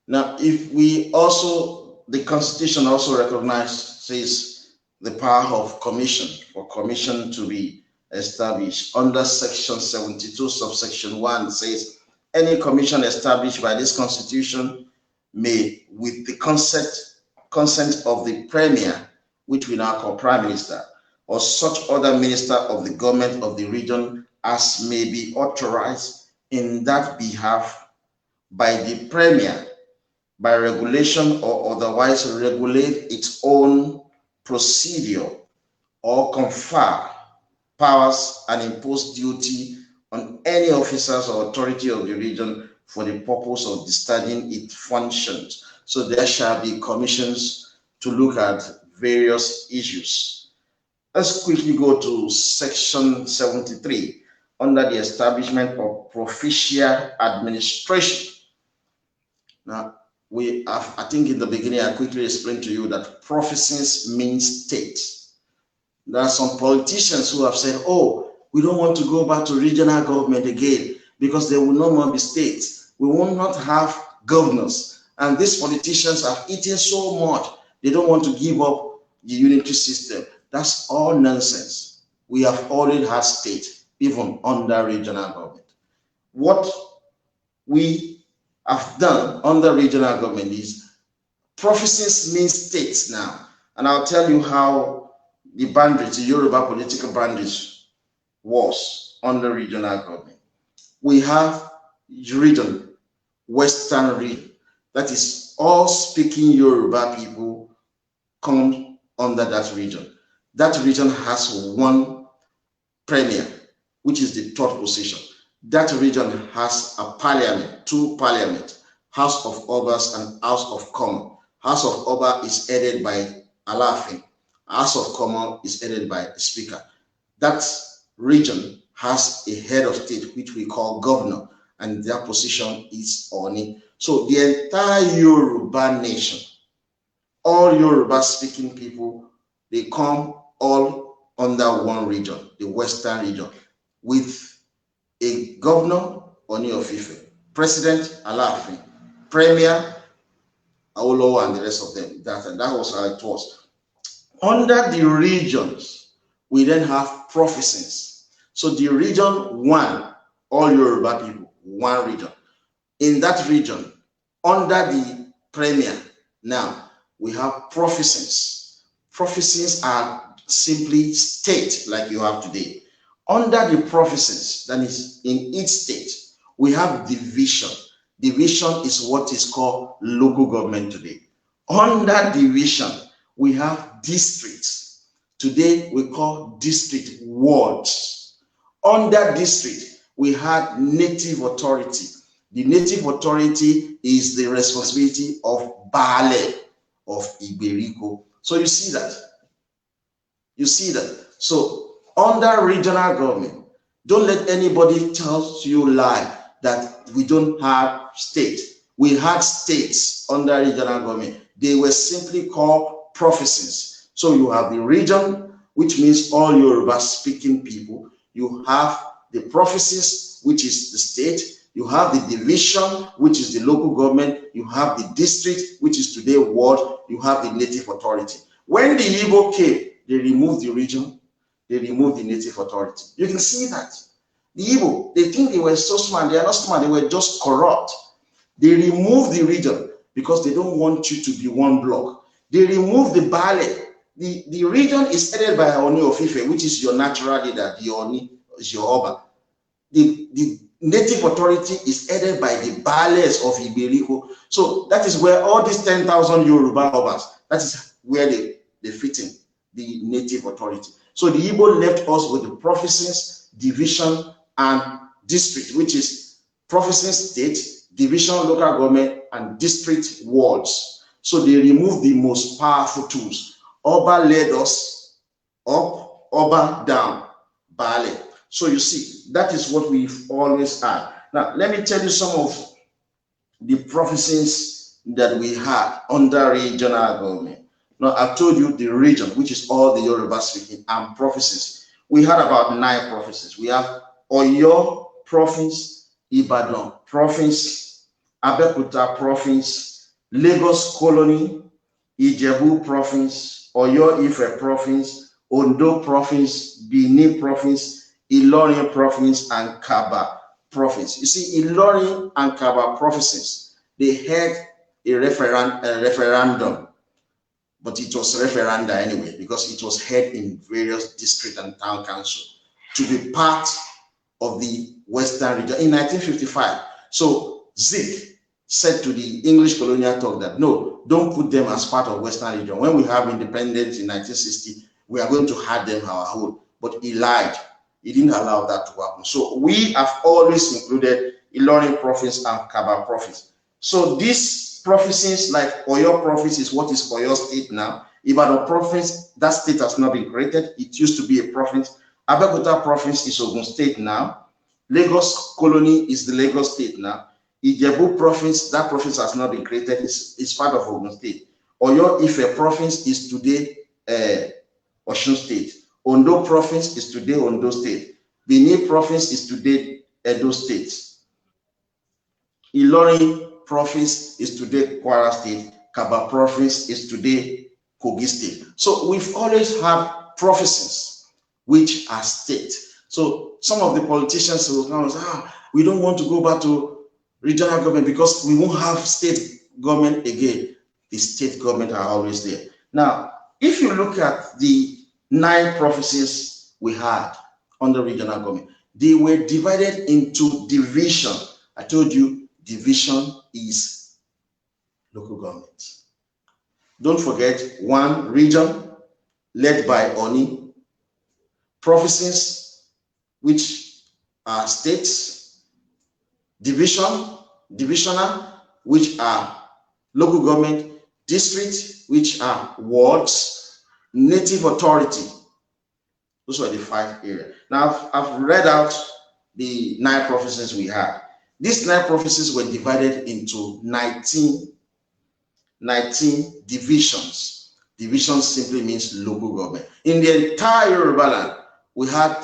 Now, if we also, the Constitution also recognizes the power of commission, for commission to be established. Under section 72, subsection 1 says, any commission established by this Constitution may, with the consent consent of the Premier, which we now call Prime Minister, or such other minister of the government of the region as may be authorized in that behalf by the Premier, by regulation or otherwise regulate its own procedure or confer powers and impose duty on any officers or authority of the region for the purpose of discharging its functions. So there shall be commissions to look at various issues. Let's quickly go to section 73 under the establishment of provincial administration. Now, we have, I think in the beginning, I quickly explained to you that provinces mean state. There are some politicians who have said, oh, we don't want to go back to regional government again because there will no more be states. We will not have governors. And these politicians have eaten so much, they don't want to give up the unitary system. That's all nonsense. We have already had state, even under regional government. What we have done under regional government is provinces mean states now. And I'll tell you how the boundaries, the Yoruba political boundaries was under regional government. We have region, Western region, that is all speaking Yoruba people come under that region. That region has one premier, which is the third position. That region has a parliament, two parliaments, House of Obas and House of Commons. House of Oba is headed by Alafin. House of Commons is headed by the Speaker. That region has a head of state, which we call governor, and their position is Oni. So the entire Yoruba nation, all Yoruba speaking people, they come all under one region, the Western region, with a governor, Oni of Ife, president, Alafin, premier, Awolowo, and the rest of them. That was how it was. Under the regions, we then have provinces. So the region one, all Yoruba people, one region. In that region, under the premier, now we have provinces. Provinces are simply state like you have today. Under the provinces, that is in each state, we have division. Division is what is called local government today. Under division, we have districts. Today, we call district wards. Under district, we have native authority. The native authority is the responsibility of Baale of Iberiko. So you see that. You see that. So under regional government, don't let anybody tell you lie that we don't have state. We had states under regional government. They were simply called provinces. So you have the region, which means all Yoruba speaking people. You have the provinces, which is the state. You have the division, which is the local government. You have the district, which is today ward. You have the native authority. When the Igbo came, they removed the region. They removed the native authority. You can see that. The Igbo, they think they were so smart. They are not smart. They were just corrupt. They removed the region because they don't want you to be one block. They removed the Baale. The region is headed by Oni of Ife, which is your natural leader. The Oni is your Oba. The native authority is headed by the Baales of Iberiko. So that is where all these 10,000 Yoruba Obas, that is where they fit in, the native authority. So the Igbo left us with the provinces, division, and district, which is provinces, state, division, local government, and district wards. So they removed the most powerful tools. Oba led us up, Oba down, Baale. So you see, that is what we've always had. Now, let me tell you some of the provinces that we had under regional government. Now, I've told you the region, which is all the Yoruba speaking, and provinces. We had about 9 provinces. We have Oyo province, Ibadan province, Abeokuta province, Lagos colony, Ijebu province, Oyo Ife province, Ondo province, Benin province, Ilorin province, and Kaba province. You see, Ilorin and Kaba provinces, they had a referendum but it was referenda anyway, because it was held in various district and town council to be part of the Western region in 1955. So Zik said to the English colonial talk that, no, don't put them as part of Western region. When we have independence in 1960, we are going to have them our own. But he lied. He didn't allow that to happen. So we have always included Ilorin province and Kaba province. So these provinces, like Oyo province, is what is Oyo state now. Ibadan province, that state has not been created. It used to be a province. Abeokuta province is Ogun state now. Lagos colony is the Lagos state now. Ijebu province, that province has not been created. It's part of Ogun state. Oyo Ife province is today Osun state. Ondo province is today Ondo state. Benin province is today Edo state. Ilorin province is today Kwara state. Kaba province is today Kogi state. So we've always had provinces which are states. So some of the politicians will come and say, we don't want to go back to regional government because we won't have state government again. The state government are always there. Now, if you look at the 9 provinces we had under regional government, they were divided into division. I told you, division is local government. Don't forget, 1 region led by Oni, provinces which are states, divisional, which are local government, district, which are wards, native authority. Those were the 5 areas. Now, I've read out the 9 provinces we had. These 9 provinces were divided into 19 divisions. Divisions simply means local government. In the entire Yoruba land, we had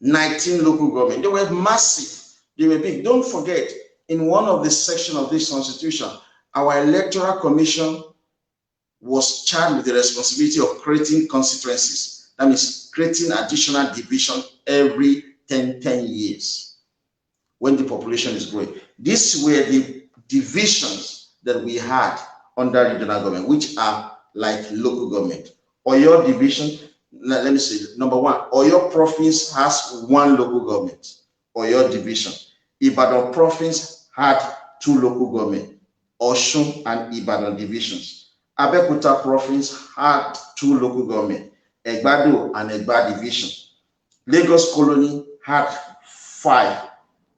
19 local government. They were massive. They were big. Don't forget, in one of the sections of this constitution, our electoral commission was charged with the responsibility of creating constituencies. That means creating additional division every 10 years when the population is growing. These were the divisions that we had under regional government, which are like local government. Oyo division, let me say, number 1, Oyo province has 1 local government, Oyo division. Ibadan province had 2 local government, Osun and Ibadan divisions. Abeokuta province had 2 local government, Egbado and Egba division. Lagos colony had 5,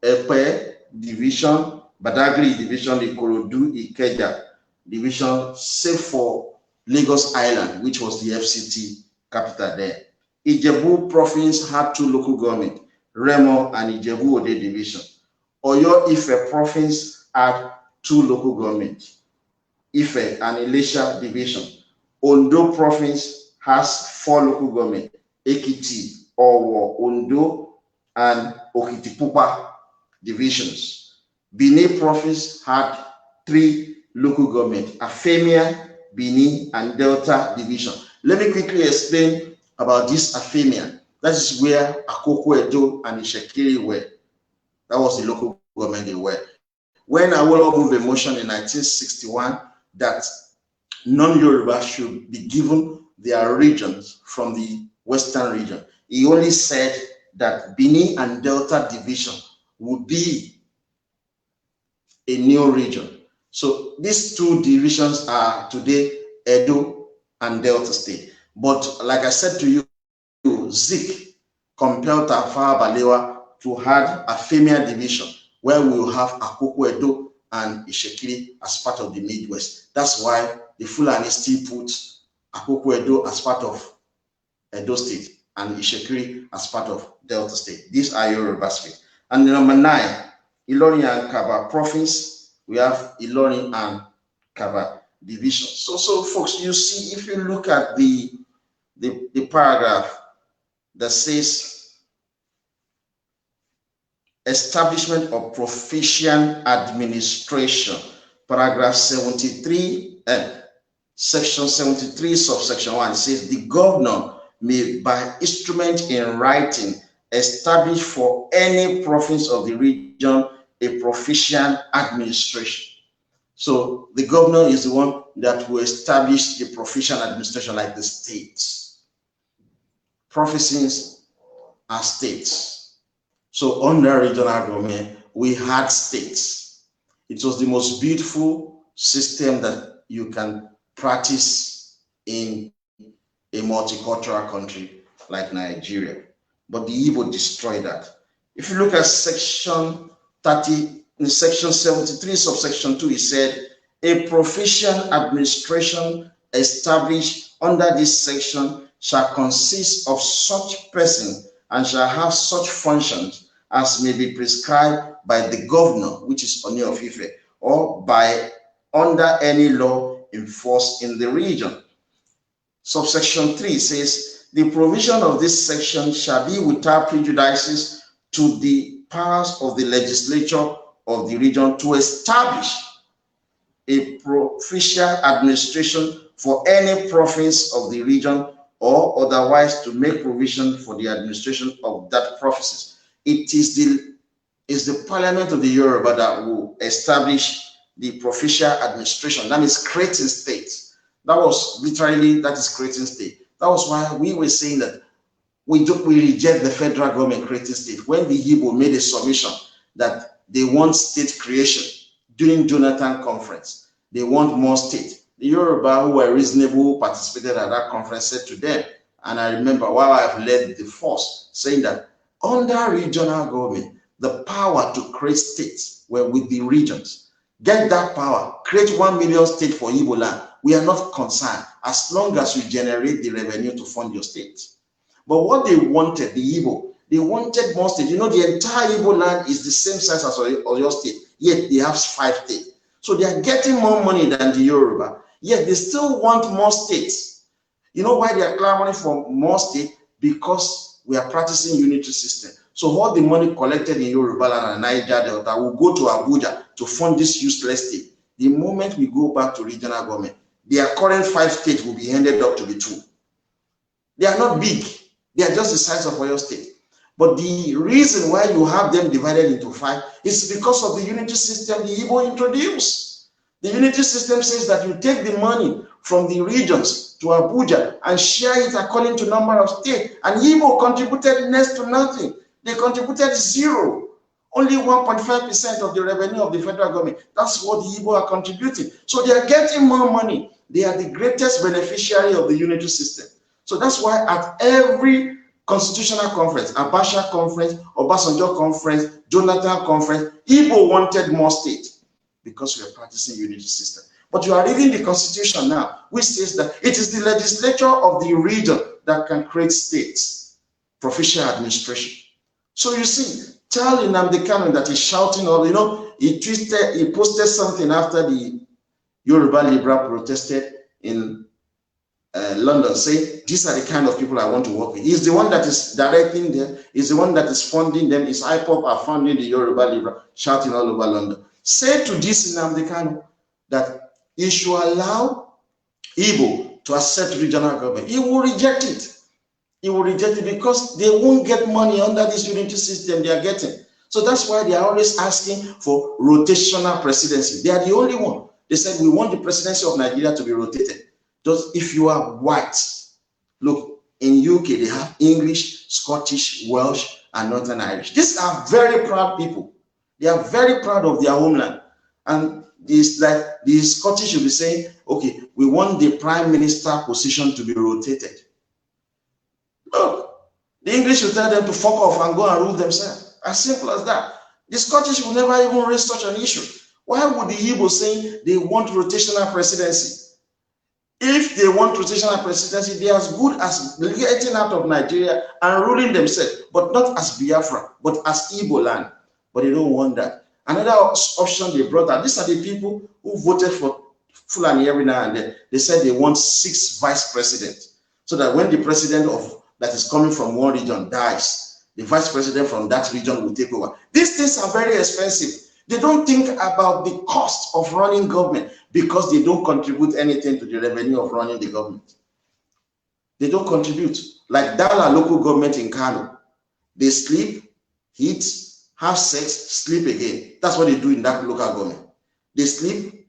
Epe division, Badagry division, Ikorodu, Ikeja division, save for Lagos Island, which was the FCT capital there. Ijebu province had 2 local government, Remo and Ijebu Ode division. Oyo Ife province had 2 local government, Ife and Ilesha division. Ondo province has 4 local government, Ekiti, Owo, Ondo, and Okitipupa divisions. Benin province had 3 local government, Afemia, Benin, and Delta division. Let me quickly explain about this Afemia. That is where Akoko Edo and Ishekiri were. That was the local government they were. When Awolowo moved a motion in 1961 that non-Yoruba should be given their regions from the Western region, he only said that Benin and Delta division would be a new region. So these 2 divisions are today Edo and Delta State. But like I said to you, Zik compelled Tafawa Balewa to have Afemia division, where we will have Akoko Edo and Ishekiri as part of the Midwest. That's why the Fulani still put Akoko Edo as part of Edo State and Ishekiri as part of Delta State. These are Yoruba State. And number 9, Ilorin and Kaba province. We have Ilorin and Kaba division. So folks, you see, if you look at the paragraph that says establishment of proficient administration, paragraph 73, section 73, subsection 1, says the governor may by instrument in writing establish for any province of the region a proficient administration. So the governor is the one that will establish the provincial administration like the states. Provinces are states. So under regional government, we had states. It was the most beautiful system that you can practice in a multicultural country like Nigeria. But the Igbo destroyed that. If you look at section 30, in section 73, subsection 2, it said, a provincial administration established under this section shall consist of such person and shall have such functions as may be prescribed by the governor, which is Oni of Ife, or by under any law enforced in the region. Subsection 3 says, the provision of this section shall be without prejudices to the powers of the legislature of the region to establish a provincial administration for any province of the region or otherwise to make provision for the administration of that provinces. It is the parliament of the Yoruba that will establish the provincial administration. That means creating states. That was literally, that is creating state. That was why we were saying that we reject the federal government creating state. When the Igbo made a submission that they want state creation during Jonathan conference, they want more state. The Yoruba who were reasonable participated at that conference said to them, and I remember while I've led the force, saying that under regional government, the power to create states were with the regions. Get that power, create 1 million state for Igbo land. We are not concerned as long as you generate the revenue to fund your state. But what they wanted, the Igbo, they wanted more state. You know, the entire Igbo land is the same size as your state, yet they have 5 states. So they are getting more money than the Yoruba, yet they still want more states. You know why they are clamoring for more states? Because we are practicing unitary system. So all the money collected in Yoruba land and Niger Delta will go to Abuja to fund this useless state. The moment we go back to regional government, their current 5 states will be handed up to the 2. They are not big. They are just the size of Oyo State. But the reason why you have them divided into 5 is because of the unity system the Igbo introduced. The unity system says that you take the money from the regions to Abuja and share it according to number of states. And Igbo contributed next to nothing. They contributed 0. Only 1.5% of the revenue of the federal government. That's what the Igbo are contributing. So they are getting more money. They are the greatest beneficiary of the unity system. So that's why at every constitutional conference, Abacha conference, Obasanjo conference, Jonathan conference, Igbo wanted more state because we are practicing unity system. But you are reading the constitution now, which says that it is the legislature of the region that can create states, provincial administration. So you see, tell Nnamdi Kanu that he's shouting all, you know, he posted something after the Yoruba Liberal protested in London, say these are the kind of people I want to work with. He's the one that is directing them. He's the one that is funding them. His IPOP are funding the Yoruba Liberal, shouting all over London. Say to this Nnamdi Kanu that he should allow Igbo to accept regional government. He will reject it. He will reject it because they won't get money under this unity system they are getting. So that's why they are always asking for rotational presidency. They are the only one. They said we want the presidency of Nigeria to be rotated. Just if you are white, look, in UK, they have English, Scottish, Welsh, and Northern Irish. These are very proud people. They are very proud of their homeland. And this, like the Scottish will be saying, okay, we want the prime minister position to be rotated. Look, the English will tell them to fuck off and go and rule themselves. As simple as that. The Scottish will never even raise such an issue. Why would the Igbo say they want rotational presidency? If they want rotational presidency, they are as good as getting out of Nigeria and ruling themselves, but not as Biafra, but as Igbo land. But they don't want that. Another option they brought out, these are the people who voted for Fulani every now and then. They said they want 6 vice presidents, so that when the president that is coming from one region dies, the vice president from that region will take over. These things are very expensive. They don't think about the cost of running government because they don't contribute anything to the revenue of running the government. They don't contribute. Like Dala local government in Kano, they sleep, eat, have sex, sleep again. That's what they do in that local government. They sleep,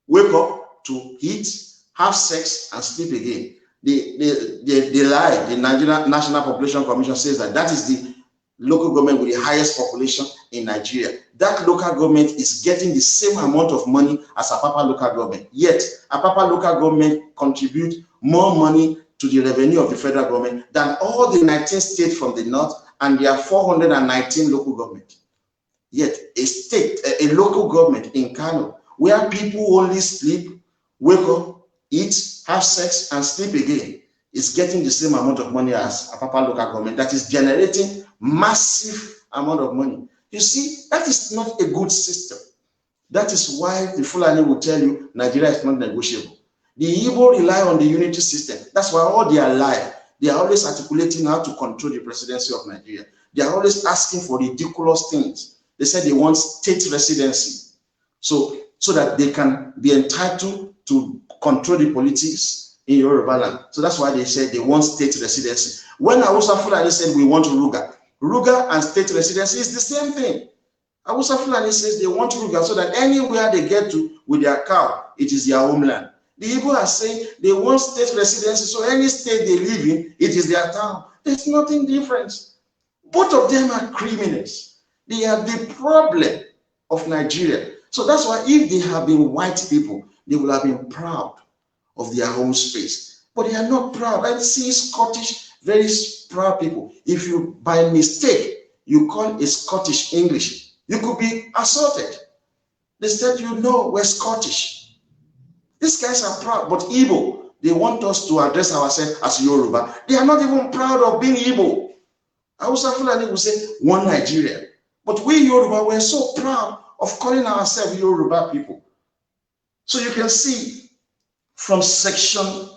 wake up to eat, have sex, and sleep again. They lie. The Nigerian National Population Commission says that is the local government with the highest population in Nigeria. That local government is getting the same amount of money as Apapa local government. Yet, Apapa local government contribute more money to the revenue of the federal government than all the 19 states from the north and their 419 local government. Yet, a local government in Kano, where people only sleep, wake up, eat, have sex, and sleep again, is getting the same amount of money as Apapa local government that is generating massive amount of money. You see, that is not a good system. That is why the Fulani will tell you Nigeria is not negotiable. The Igbo rely on the unity system. That's why all their life, they are always articulating how to control the presidency of Nigeria. They are always asking for ridiculous things. They said they want state residency, so that they can be entitled to control the politics in Yoruba land. So that's why they said they want state residency. When Hausa Fulani said we want Ruga and state residency is the same thing. Hausa Fulani says they want Ruga so that anywhere they get to with their cow, it is their homeland. The Igbo are saying they want state residency, so any state they live in, it is their town. There's nothing different. Both of them are criminals. They are the problem of Nigeria. So that's why if they have been white people, they will have been proud of their home space. But they are not proud. I see Scottish, very proud people. If you, by mistake, you call a Scottish English, you could be assaulted. They said, we're Scottish. These guys are proud, but Igbo, they want us to address ourselves as Yoruba. They are not even proud of being Igbo. Hausa Fulani will say, one Nigeria. But we Yoruba, we're so proud of calling ourselves Yoruba people. So you can see from section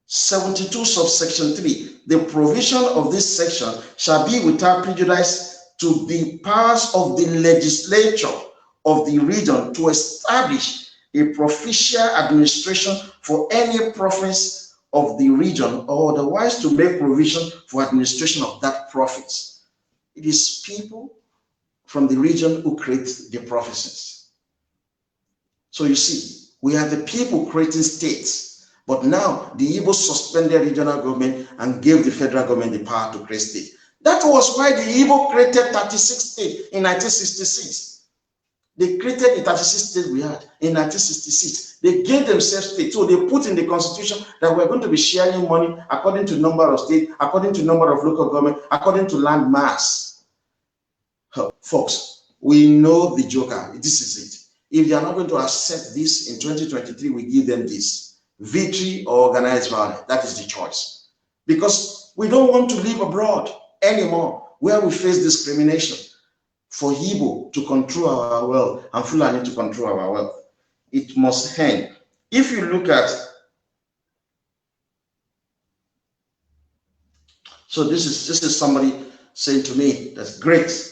72 subsection 3, the provision of this section shall be without prejudice to the powers of the legislature of the region to establish a provincial administration for any province of the region, or otherwise to make provision for administration of that province. It is people from the region who create the provinces. So you see, we are the people creating states, but now the Igbo suspended regional government and gave the federal government the power to create states. That was why the Igbo created 36 states in 1966. They created the 36 states we had in 1966. They gave themselves states. So they put in the constitution that we're going to be sharing money according to number of states, according to number of local government, according to land mass. Folks, we know the joker. This is it. If they are not going to accept this in 2023, we give them this. Victory or organized violence. That is the choice. Because we don't want to live abroad anymore where we face discrimination. For Igbo to control our wealth and Fulani to control our wealth. It must end. If you look at, so this is somebody saying to me, that's great.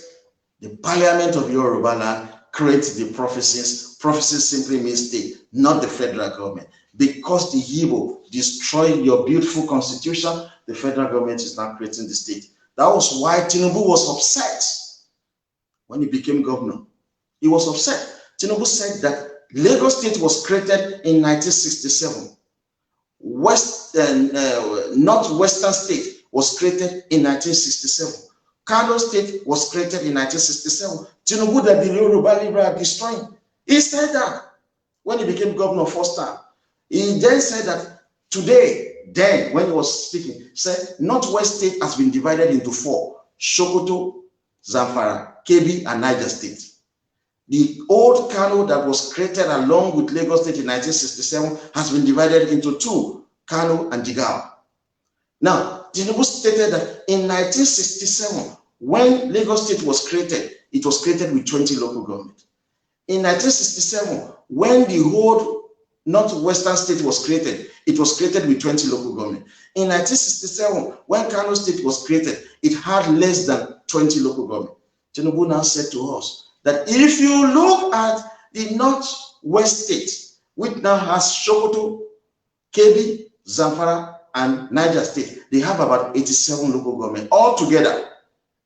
The Parliament of Yoruba creates the prophecies. Prophecies simply means state, not the federal government. Because the Igbo destroyed your beautiful constitution, the federal government is now creating the state. That was why Tinubu was upset. When he became governor, he was upset. Tinubu said that Lagos State was created in 1967. Northwestern State was created in 1967. Kano State was created in 1967. Tinubu, that the Yoruba Libra are destroying. He said that when he became governor first time. He then said that today, then when he was speaking, said Northwest State has been divided into 4: Sokoto, Zamfara, Kebbi, and Niger State. The old Kano that was created along with Lagos State in 1967 has been divided into 2, Kano and Jigawa. Now, Tinubu stated that in 1967, when Lagos State was created, it was created with 20 local governments. In 1967, when the whole Northwestern State was created, it was created with 20 local governments. In 1967, when Kano State was created, it had less than 20 local governments. Tinubu now said to us that if you look at the Northwest State, which now has Sokoto, Kebbi, Zamfara, and Niger State, they have about 87 local government altogether.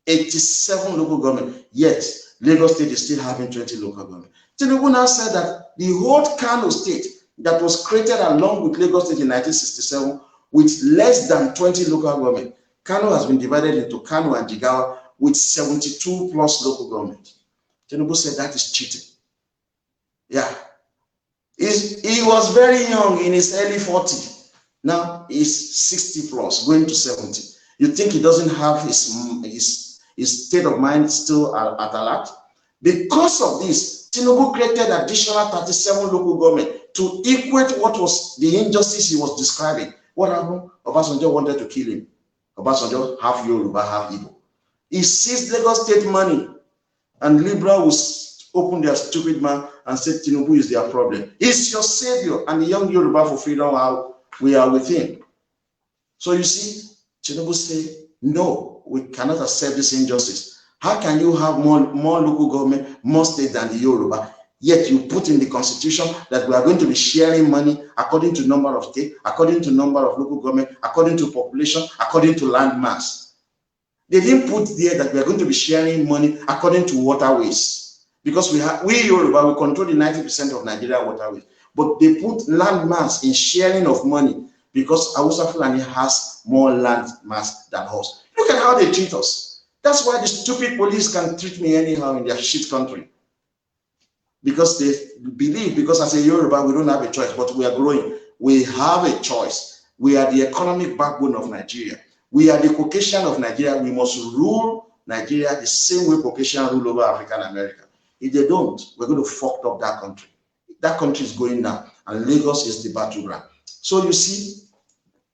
87 local government. Yet Lagos State is still having 20 local government. Tinubu now said that the whole Kano state that was created along with Lagos State in 1967 with less than 20 local government, Kano has been divided into Kano and Jigawa with 72 plus local government. Tinubu said that is cheating. Yeah. He was very young, in his early 40s. Now he's 60 plus, going to 70. You think he doesn't have his state of mind still at alert? Because of this, Tinubu created additional 37 local government to equate what was the injustice he was describing. What happened? Obasanjo wanted to kill him. Obasanjo, half Yoruba, half Igbo. He seized Lagos State money, and Libra will open their stupid mouth and say Tinubu is their problem. He's your savior, and the young Yoruba for freedom, we are with him. So you see, Tinubu said, no, we cannot accept this injustice. How can you have more local government, more state than the Yoruba, yet you put in the constitution that we are going to be sharing money according to number of states, according to number of local government, according to population, according to land mass. They didn't put there that we are going to be sharing money according to waterways, because we Yoruba, we control the 90% of Nigeria waterways, but they put land mass in sharing of money because Hausa Fulani has more land mass than us. Look at how they treat us. That's why the stupid police can treat me anyhow in their shit country. Because they believe, because as a Yoruba, we don't have a choice, but we are growing. We have a choice. We are the economic backbone of Nigeria. We are the Caucasian of Nigeria. We must rule Nigeria the same way Caucasian rule over African America. If they don't, we're going to fuck up that country. That country is going down, and Lagos is the battleground. So you see,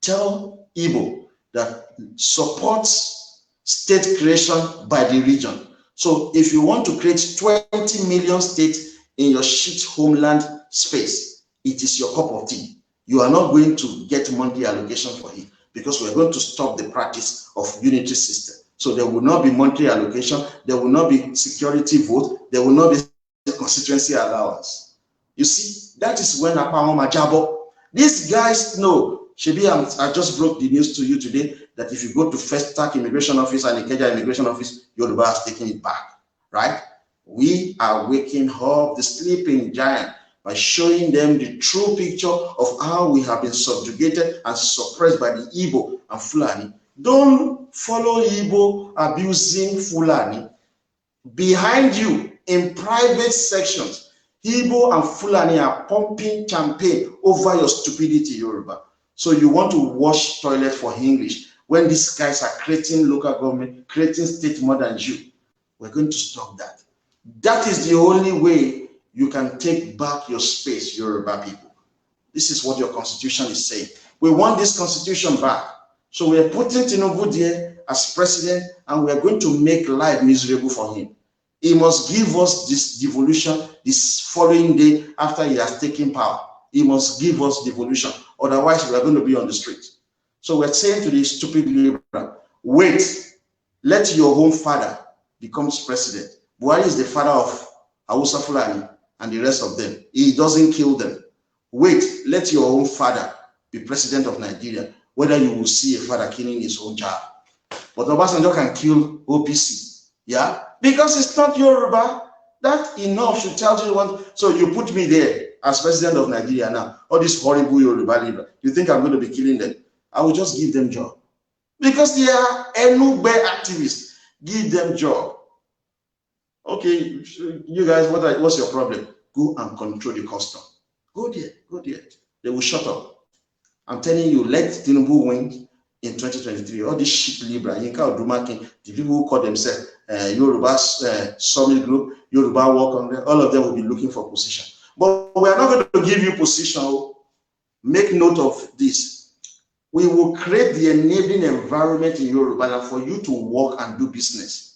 tell Igbo that supports state creation by the region. So if you want to create 20 million states in your shit homeland space, it is your cup of tea. You are not going to get monthly allocation for it, because we're going to stop the practice of unitary system. So there will not be monthly allocation, there will not be security vote, there will not be constituency allowance. You see, that is when Apahoma Jabo. These guys know. Shebi, I just broke the news to you today that if you go to First Stack Immigration Office and Ikeja Immigration Office, Yoruba has taken it back, right? We are waking up the sleeping giant by showing them the true picture of how we have been subjugated and suppressed by the Igbo and Fulani. Don't follow Igbo abusing Fulani. Behind you, in private sections, Igbo and Fulani are pumping champagne over your stupidity, Yoruba. So you want to wash toilet for English when these guys are creating local government, creating state more than you. We're going to stop that. That is the only way you can take back your space, Yoruba people. This is what your constitution is saying. We want this constitution back. So we are putting Tinubu there as president, and we are going to make life miserable for him. He must give us this devolution this following day after he has taken power. He must give us devolution. Otherwise, we are going to be on the street. So we're saying to the stupid liberal, wait, let your own father become president. Buhari is the father of Hausa Fulani and the rest of them. He doesn't kill them. Wait, let your own father be president of Nigeria, whether you will see a father killing his own child. But Obasanjo can kill OPC, yeah? Because it's not Yoruba. That enough should tell you one. So you put me there as president of Nigeria now, all these horrible Yoruba leaders, you think I'm going to be killing them? I will just give them job. Because they are Enugbe activists. Give them job. Okay, you guys, what's your problem? Go and control the custom. Go there, go there. They will shut up. I'm telling you, let Tinubu win in 2023. All this shit Libra, Yinka Odumakin, the people who call themselves Yoruba Summit Group, Yoruba Work Congress, all of them will be looking for position. But we are not going to give you position. Make note of this. We will create the enabling environment in Yoruba for you to work and do business.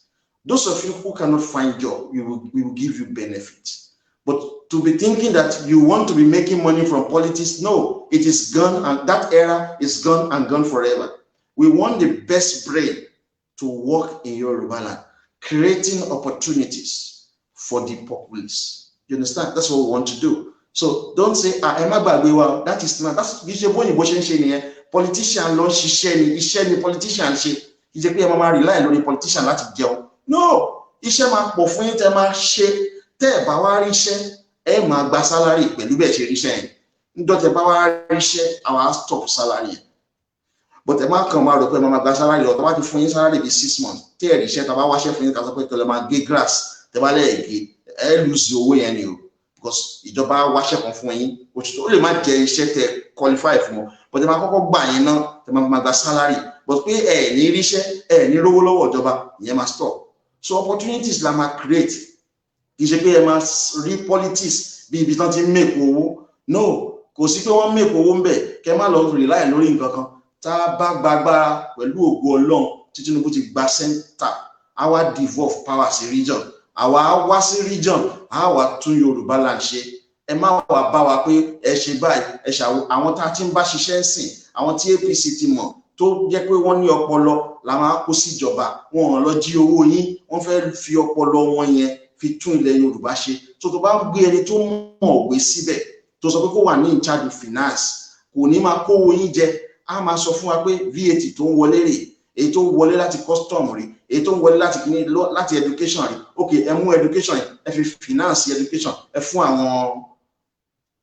Those of you who cannot find job, we will give you benefits. But to be thinking that you want to be making money from politics, no, it is gone, and that era is gone and gone forever. We want the best brain to work in Yoruba land, creating opportunities for the populace. You understand? That's what we want to do. So don't say, that is not, that's politician launch sheni politician she. Rely on the politician láti jẹun. No, iṣẹ́ máa pọ̀ fún yín tẹ́ máa ṣe tẹ́ ẹ̀ bá wá ríṣẹ́ ẹ máa gba salary pẹ̀lú bẹ́ẹ̀ ṣe ríṣẹ́ yẹn níjọ́ tẹ́ bá wá ríṣẹ́ àwa stop salary yẹn but ẹ má kàn máa rò pé ẹ máa gba salary lọ tó bá ti fún yín salary bíi 6 months tẹ́ ẹ̀ ríṣẹ́ tó bá wáṣẹ́ fún yín ká sọ pé kẹlẹ́ máa gé grass tẹ́ bá lẹ́ẹ̀gé ẹ lose owó yẹn ni o because ìjọba wáṣẹ́ kan fún yín òtítọ́ ó lè má jẹ iṣẹ́ tẹ́ qualify fún wọn but ẹ máa kọ́kọ́ gbà yín náà tẹ́ máa gba salary but pé ẹ ní ríṣẹ́ ẹ ní rówó lọ́wọ́ ìjọba ìyẹn máa stop so opportunities la máa create kì í ṣe pé ẹ máa rí politics bí ibi tán ti ń make owó no kò sí pé wọ́n make owó ń bẹ̀ kẹ́ má lọ rely lórí nǹkan kan tá a bá gbàgbára pẹ̀lú ògo Ọlọ́run tí Tinubu ti gba center àwa devolve power sí region àwa wá sí region àwa tún Yorùbá land ṣe ẹ má wá bá wa pé ẹ ṣe báyìí ẹ ṣàwọ àwọn tá a ti ń bá ṣiṣẹ́ ń sìn àwọn tí APC ti mọ̀ tó jẹ́ pé wọ́n ní ọpọlọ la máa kó síjọba wọn lọ jí owó yín wọ́n fẹ́ fi ọpọlọ wọn yẹn fi tún ilẹ̀ Yorùbá ṣe tó tó bá ń gbé ẹni tó mọ̀ òwe síbẹ̀ tó sọ pé kó wà ní in charge of finance kò ní máa kówó yín jẹ á máa sọ fún wa pé VAT tó ń wọlé rè èyí tó ń wọlé láti custom rè èyí tó ń wọlé láti education rè ok ẹ mú education ẹ fi finance education ẹ fún àwọn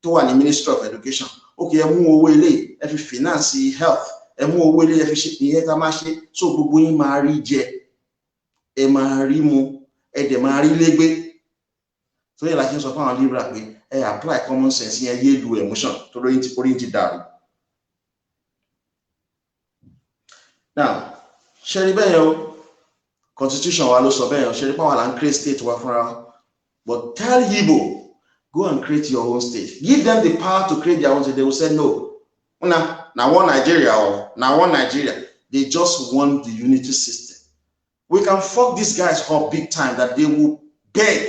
tó wà ní Ministry of Education ok ẹ mú owó ilé ẹ fi finance health ẹ mú owó ilé ẹ fi ṣe ìyẹn tá máa ṣe so gbogbo yín máa rí jẹ ẹ máa rí mu ẹ dẹ̀ máa rí légbé tó yẹ la ṣe ń sọ fún àwọn Libra pé ẹ apply common sense yẹn yé lu emotion tó lóyún ti dàrú. Now ṣe rí bẹ́ẹ̀ o constitution wa ló sọ bẹ́ẹ̀ o ṣe rí pàwọn là ń create state wa fúnra but tell Igbo go and create your own state give them the power to create their own state they will say no na one Nigeria or na one Nigeria they just want the unity system. We can fuck these guys up big time that they will beg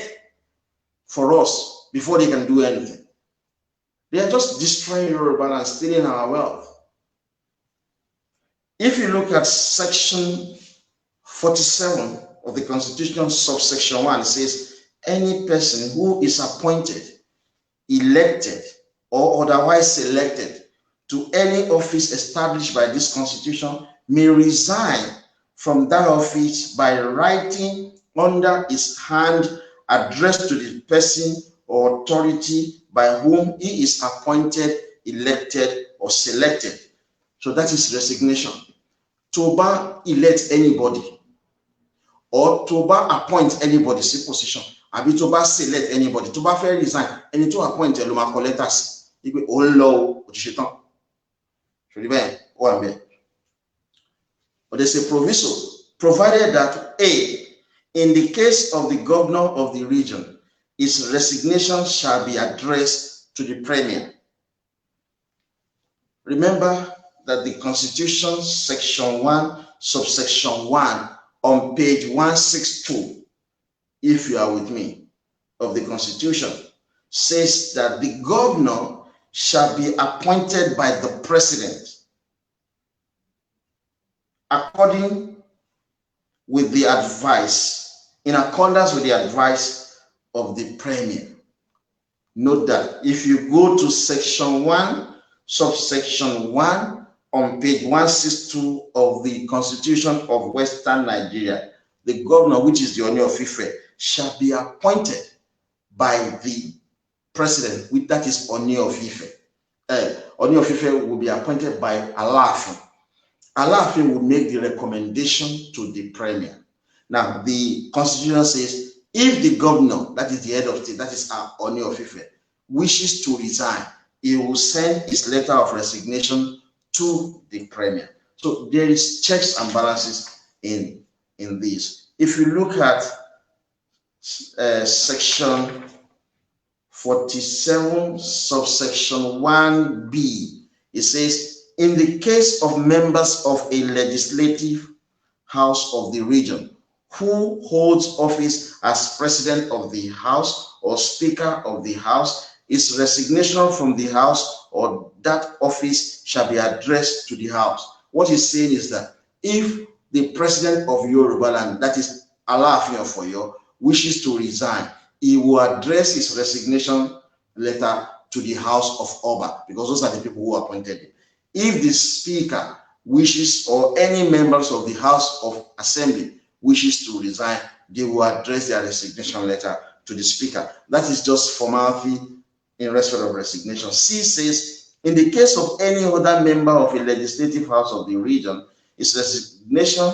for us before they can do anything. They are just destroying Yoruba and stealing our wealth. If you look at section 47 of the Constitution, subsection 1, it says, any person who is appointed, elected, or otherwise selected to any office established by this Constitution may resign from that office by writing under his hand addressed to the person or authority by whom he is appointed, elected, or selected. So that is resignation. To elect anybody or to appoint anybody sí position àbí tó select anybody tó fair resign ẹni tó appoint ẹ ló máa kọ lẹ́tà sí wípé ó ń lọ ó ti ṣe tán ṣòrí bẹ́ẹ̀ ó wà bẹ́ẹ̀. But there's a proviso provided that A, in the case of the governor of the region, his resignation shall be addressed to the premier. Remember that the Constitution, section 1, subsection 1, on page 162, if you are with me, of the Constitution, says that the governor shall be appointed by the president according with the advice, in accordance with the advice of the premier. Note that if you go to section 1, subsection 1, on page 162 of the Constitution of Western Nigeria, the governor, which is the Oni of Ife, shall be appointed by the president, that is Oni of Ife. Oni of Ife will be appointed by Alaafin. Alaafin will make the recommendation to the premier. Now, the Constitution says, if the governor, that is the head of state, that is Oni of Ife, wishes to resign, he will send his letter of resignation to the premier. So there is checks and balances in this. If you look at section 47, subsection 1b, it says, in the case of members of a legislative house of the region who holds office as president of the house or speaker of the house, his resignation from the house or that office shall be addressed to the house. What he's saying is that if the president of Yoruba land, that is Alaafin of Oyo, wishes to resign, he will address his resignation letter to the house of Oba, because those are the people who appointed him. If the speaker wishes, or any members of the House of Assembly wishes to resign, they will address their resignation letter to the speaker. That is just formality in respect of resignation. C says, in the case of any other member of a legislative house of the region, its resignation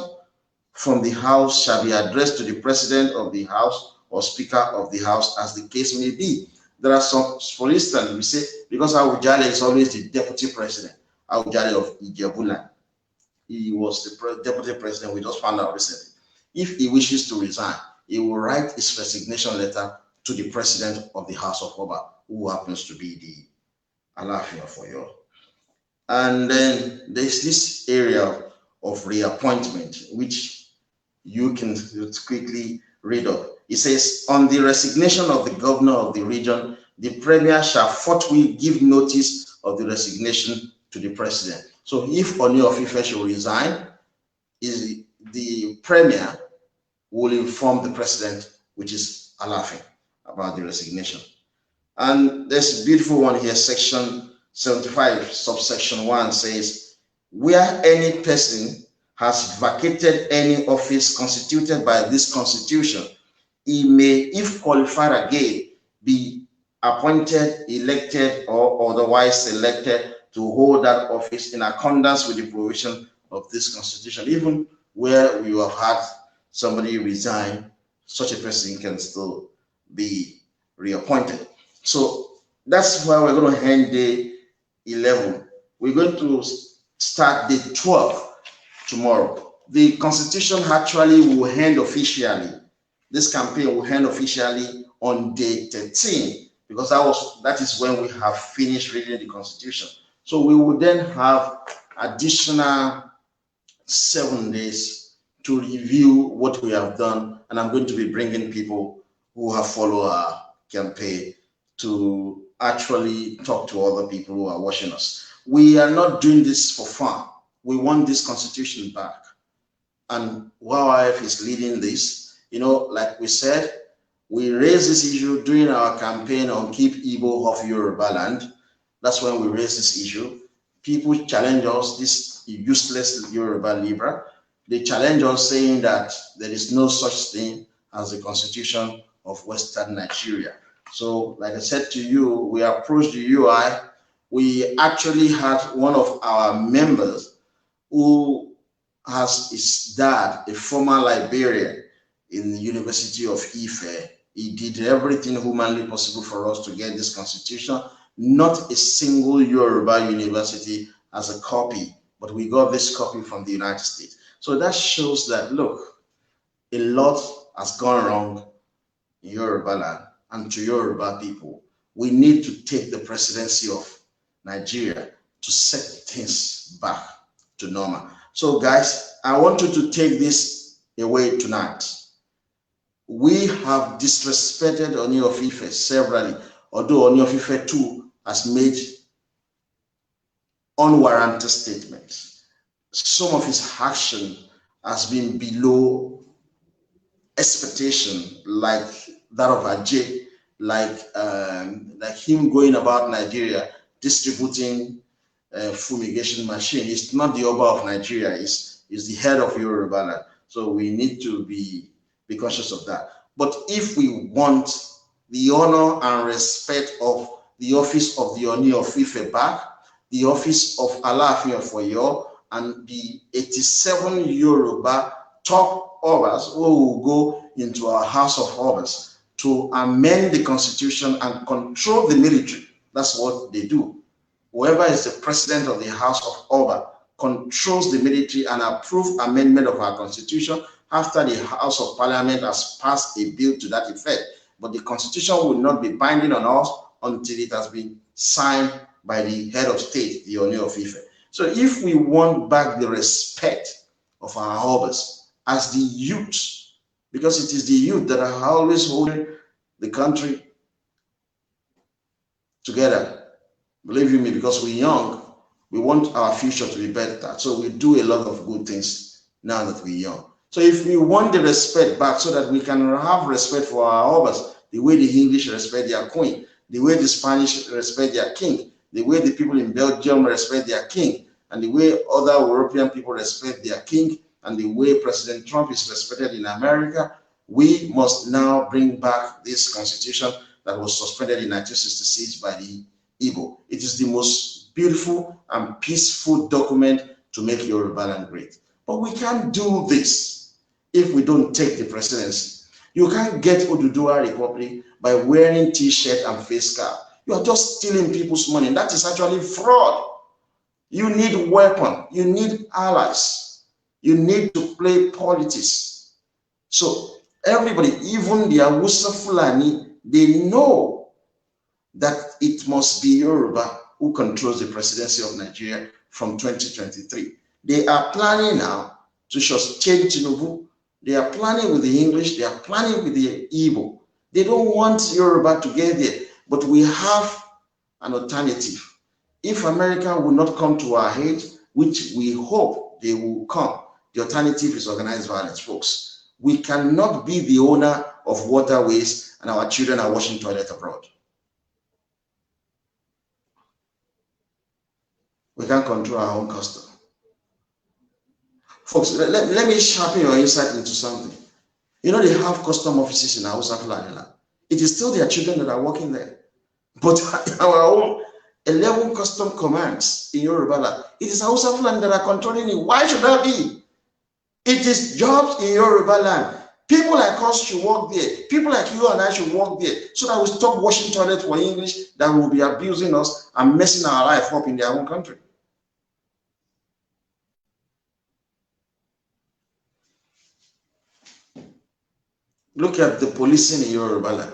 from the house shall be addressed to the president of the house or speaker of the house, as the case may be. There are some, for instance, we say, because Awujale is always the deputy president, Awujale of Ijebuland, he was the deputy president, we just found out recently. If he wishes to resign, he will write his resignation letter to the president of the House of Oba, who happens to be the Alaafin of Oyo. And then there's this area of reappointment, which you can quickly read up. It says, on the resignation of the governor of the region, the premier shall forthwith give notice of the resignation to the president. So if Ooni of Ife should resign, the premier will inform the president, which is Alaafin, about the resignation. And there's a beautiful one here, section 75, subsection 1 says, where any person has vacated any office constituted by this constitution, he may, if qualified again, be appointed, elected, or otherwise selected to hold that office in accordance with the provision of this constitution. Even where you have had somebody resign, such a person can still be reappointed. So that's why we're going to end day 11. We're going to start day 12 tomorrow. The constitution actually will end officially. This campaign will end officially on day 13, because that is when we have finished reading the constitution. So we will then have additional 7 days to review what we have done, and I'm going to be bringing people who have followed our campaign to actually talk to other people who are watching us. We are not doing this for fun. We want this constitution back. And YYF is leading this. You know, like we said, we raised this issue during our campaign on Keep Igbo off Yoruba Land. That's when we raised this issue. People challenge us, this useless Yoruba Libra. They challenge us saying that there is no such thing as the constitution of Western Nigeria. So, like I said to you, we approached the UI. We actually had one of our members who has his dad, a former librarian in the University of Ife. He did everything humanly possible for us to get this constitution. Not a single Yoruba university has a copy, but we got this copy from the United States. So that shows that, look, a lot has gone wrong in Yoruba land and to Yoruba people. We need to take the presidency of Nigeria to set things back to normal. So guys, I want you to take this away tonight. We have disrespected Ooni of Ife severally, although Ooni of Ife too has made unwarranted statements. Some of his action has been below expectation, like that of Ajay, like him going about Nigeria distributing fumigation machine. He's not the Oba of Nigeria, he's the head of Yoruba land. So we need to be conscious of that. But if we want the honor and respect of the office of the Ooni of Ife back, the office of Alaafin of Oyo, and the 87 Yoruba top Obas who will go into our House of Obas to amend the constitution and control the military. That's what they do. Whoever is the president of the House of Oba controls the military and approves amendment of our constitution after the House of Parliament has passed a bill to that effect. But the constitution will not be binding on us until it has been signed by the head of state, the Ooni of Ife. So if we want back the respect of our Obas as the youth, because it is the youth that are always holding the country together. Believe you me, because we're young, we want our future to be better. So we do a lot of good things now that we're young. So if we want the respect back so that we can have respect for our Obas, the way the English respect their queen, the way the Spanish respect their king, the way the people in Belgium respect their king, and the way other European people respect their king, and the way President Trump is respected in America, We must now bring back this constitution that was suspended in 1966 by the Igbo. It is the most beautiful and peaceful document to make Yoruba land great. But we can't do this if we don't take the presidency. You can't get Oduduwa Republic by wearing t-shirt and face cap. You are just stealing people's money. That is actually fraud. You need weapon. You need allies. You need to play politics. So everybody, even the Hausa Fulani, they know that it must be Yoruba who controls the presidency of Nigeria from 2023. They are planning now to just change Tinubu. They are planning with the English. They are planning with the Igbo. They don't want Yoruba to get there, but we have an alternative. If America will not come to our aid, which we hope they will come, the alternative is organized violence, folks. We cannot be the owner of waterways and our children are washing toilet abroad. We can't control our own custom. Folks, let me sharpen your insight into something. You know, they have custom offices in Hausa Fulani land. It is still their children that are working there. But our own 11 custom commands in Yoruba land, it is Hausa Fulani that are controlling it. Why should that be? It is jobs in Yoruba land. People like us should work there. People like you and I should work there so that we stop washing toilet for English that will be abusing us and messing our life up in their own country. Look at the policing in Yoruba land.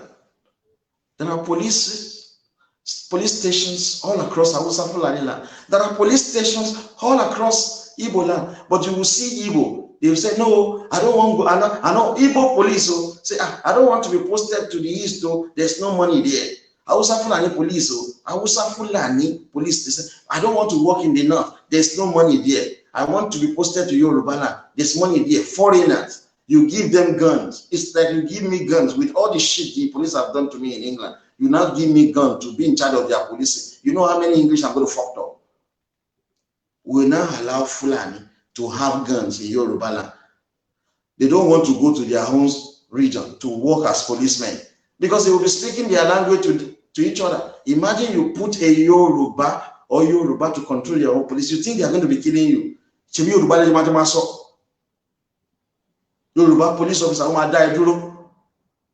There are police stations all across Hausa Fulani land. There are police stations all across Igbo land. But you will see Igbo. They will say, no, I don't want to go. I know Igbo police say, I don't want to be posted to the east, though. There's no money there. Hausa Fulani police, Hausa Fulani police, they say, I don't want to work in the north. There's no money there. I want to be posted to Yoruba land. There's money there. Foreigners. You give them guns. It's like you give me guns with all the shit the police have done to me in England. You now give me guns to be in charge of their policing. You know how many English I'm going to fuck up? We will now allow Fulani to have guns in Yoruba land. They don't want to go to their own region to work as policemen because they will be speaking their language to each other. Imagine you put a Yoruba or Yoruba to control your own police. You think they are going to be killing you? Yoruba police officer wọn á dá ẹ dúró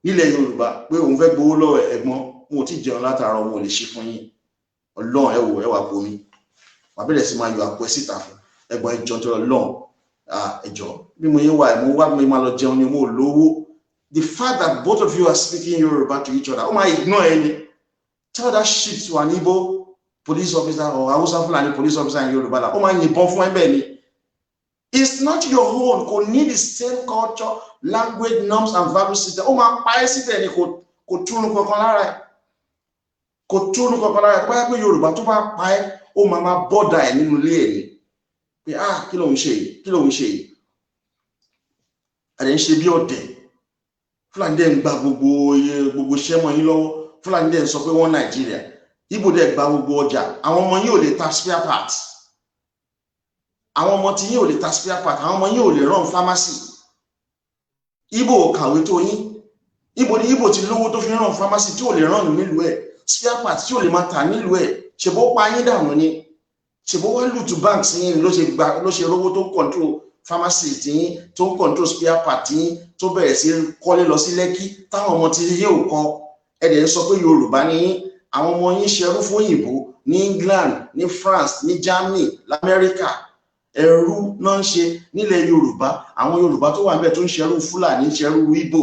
nílẹ̀ Yorùbá pé òun fẹ́ gbowó lọ́wọ́ ẹ̀gbọ́n wọn ò tí jẹun látara wọn ò lè ṣe fún yín Ọlọ́run ẹ wò ẹ wà bomi wà bẹ̀rẹ̀ sí máa yọ àpò ẹ síta fún ẹ̀gbọ́n ẹjọ́ tó Ọlọ́run ẹjọ́ bí mo yé wà mo wá mi máa lọ jẹun ni mo lówó. The fact that both of you are speaking Yoruba to each other, ó máa ignore ẹni. Tell that shit to an Igbo police officer or Hausa Fulani police officer in Yoruba ó máa yìnbọn fún ẹ̀bẹ̀ ni. It's not your own. Could need the same culture, language, norms, and value system. Oh my, why is it any could tunu kokolara? Could tunu kokolara? Why are you Yoruba? To buy oh mama border in Nulé. Kilo unche. And then she be out there. Flandem babugo shemo hilo. Flandem so one Nigeria. Ibo de babugo oja. Àwọn ọmọ yín ò lè ta spare parts. Àwọn ọmọ tí yín ò lè ta spare part, àwọn ọmọ yín ò lè run pharmacy. Igbo kàwé tó yín. Igbo ni Igbo ti lówó tó fi run pharmacy tí ò lè run nílùú ẹ̀. Spare part tí ò lè máa tà nílùú ẹ̀. Ṣèbó pa yín dànù ni. Ṣèbó wá lù to banks yín ló ṣe rówó tó control pharmacy tí yín, tó control spare part tí yín, tó bẹ̀rẹ̀ sí kọ́lé lọ sí Lẹ́kí táwọn ọmọ tí yé ò kọ́. Ẹ̀dẹ̀ sọ pé Yorùbá ni yín. Àwọn ọmọ yín ṣerú fún òyìnbó ní England, ní France, ní Germany, l'Amẹ́ríkà. Ẹrú náà ń ṣe nílẹ̀ Yorùbá. Àwọn Yorùbá tó wà níbẹ̀ tó ń ṣerú Fúlàní, ṣerú Igbo.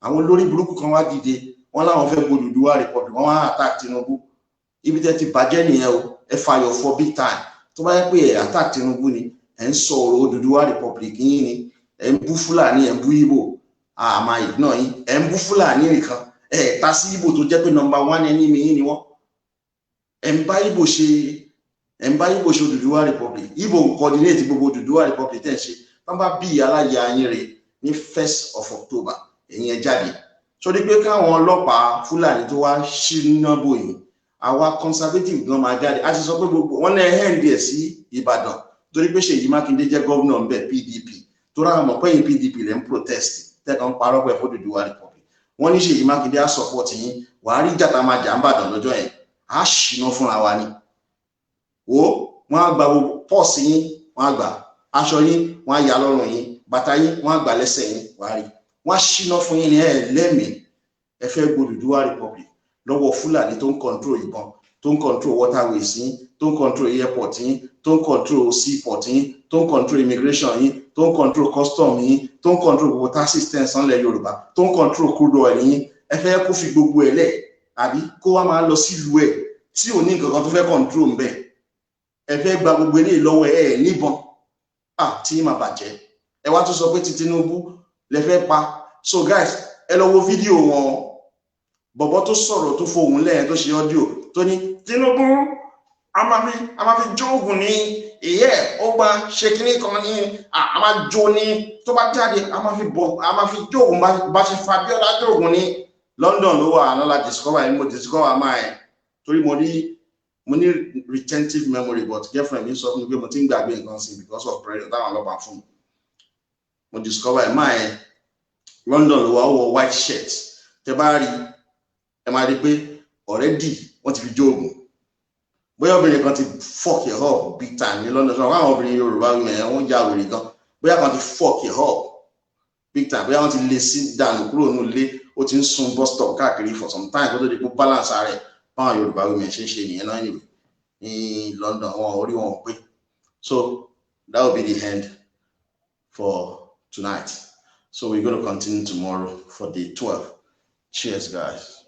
Àwọn olórí burúkú kan wá dìde, wọ́n láwọn fẹ́ Odùduwà Republic, wọ́n wá attack Tinubu. Ibi tẹ́ ti bàjẹ́ nìyẹn o, ẹ fàyọ̀ for big time. Tó bá yẹ pé ẹ attack Tinubu ni, ẹ ń sọ ọ̀rọ̀ Odùduwà Republic yín ni, ẹ ń bú Fúlàní, ẹ ń bú Igbo. Àmà ignore yín, ẹ ń bú Fúlàní nìkan. Ẹ ta sí Igbo tó jẹ́ pé number 1 enemy yín ni wọ́n. Ẹ ń bá Igbo ṣe Odùduwà Republic. Igbo coordinate gbogbo Odùduwà Republic tẹ́ ṣe. Wọ́n bá bí aláya yín rẹ̀ ní 1st of October. Ẹ̀yin ẹ jáde. Sórí pé káwọn ọlọ́pàá Fúlàní tó wá ṣínà bòyìn. Àwa conservative gan máa jáde. A ti sọ pé gbogbo wọn náà hand ẹ̀ sí Ìbàdàn. Torí pé Ṣèyí Mákindé jẹ́ governor ńbẹ̀ PDP. Tó rà mọ̀ pé PDP lẹ́ ń protest. tẹ́kàn parọ́ pẹ̀ fún Odùduwà Republic wọ́n ní Ṣèyí Mákindé á support yín wàá rí jàtà máa jà ń bàdàn lọ́jọ́ yẹn á ṣìnà fúnra wa ni wo wọ́n á gba gbogbo pọ́ọ̀sì yín wọ́n á gbà aṣọ yín wọ́n á yà lọ́rùn yín bàtà yín wọ́n á gbà lẹ́sẹ̀ yín wàá rí wọ́n á ṣìnà fún yín ní lẹ́mìí ẹ fẹ́ Odùduwà Republic lọ́wọ́ Fúlàní tó ń control ìbọn tó ń control waterways yín tó ń control airport yín tó ń control seaport yín tó ń control immigration yín tó ń control custom yín tó ń control gbogbo tax system sanlẹ̀ Yorùbá tó ń control crude oil yín ẹ fẹ́ kó fi gbogbo ẹ̀ lẹ̀ àbí kó wá máa lọ sílùú ẹ̀ tí ò ní nǹkan kan tó fẹ́ control ń bẹ̀ ẹ fẹ́ gba gbogbo eléyìí lọ́wọ́ ẹ̀ níbọn tí mà bàjẹ́ ẹ wá tún sọ pé ti Tinubu lẹ fẹ́ pa so guys ẹ lọ wo fídíò wọn bọ̀bọ̀ tó sọ̀rọ̀ tó fohùn lẹ́yìn tó ṣe ọ́díò tó ní Tinubu a máa fi jóògùn ní ìyẹ́ ó gba ṣe kínní kan ní a máa jó ní tó bá jáde a máa fi jóògùn bá ṣe fa Abíọ́lá jóògùn ní London ló wà àná discover yìí mo discover máa ẹ̀ torí mo ní retentive memory but girlfriend mi sọ fún mi pé mo ti ń gbàgbé nǹkan sí because of pressure táwọn ọlọ́pàá fún mi mo discover ẹ̀ máa ẹ̀ London ló wà ó wọ white shirt tẹ bá rí ẹ máa rí pé already wọ́n ti fi jóògùn bóyá obìnrin kan ti fuck it up big time ní London ṣùgbọ́n àwọn obìnrin Yorùbá women wọ́n já wèrè gan bóyá kan ti fuck it up big time bóyá wọ́n ti lé sí dànù kúrò ní ilé ó ti ń sun bus stop káàkiri for some time kó tó di pé balance rẹ̀ báwọn Yorùbá women ṣe ń ṣe nìyẹn náà ní London wọn orí wọn pé so that will be the end for tonight so we're going to continue tomorrow for day 12. Cheers guys.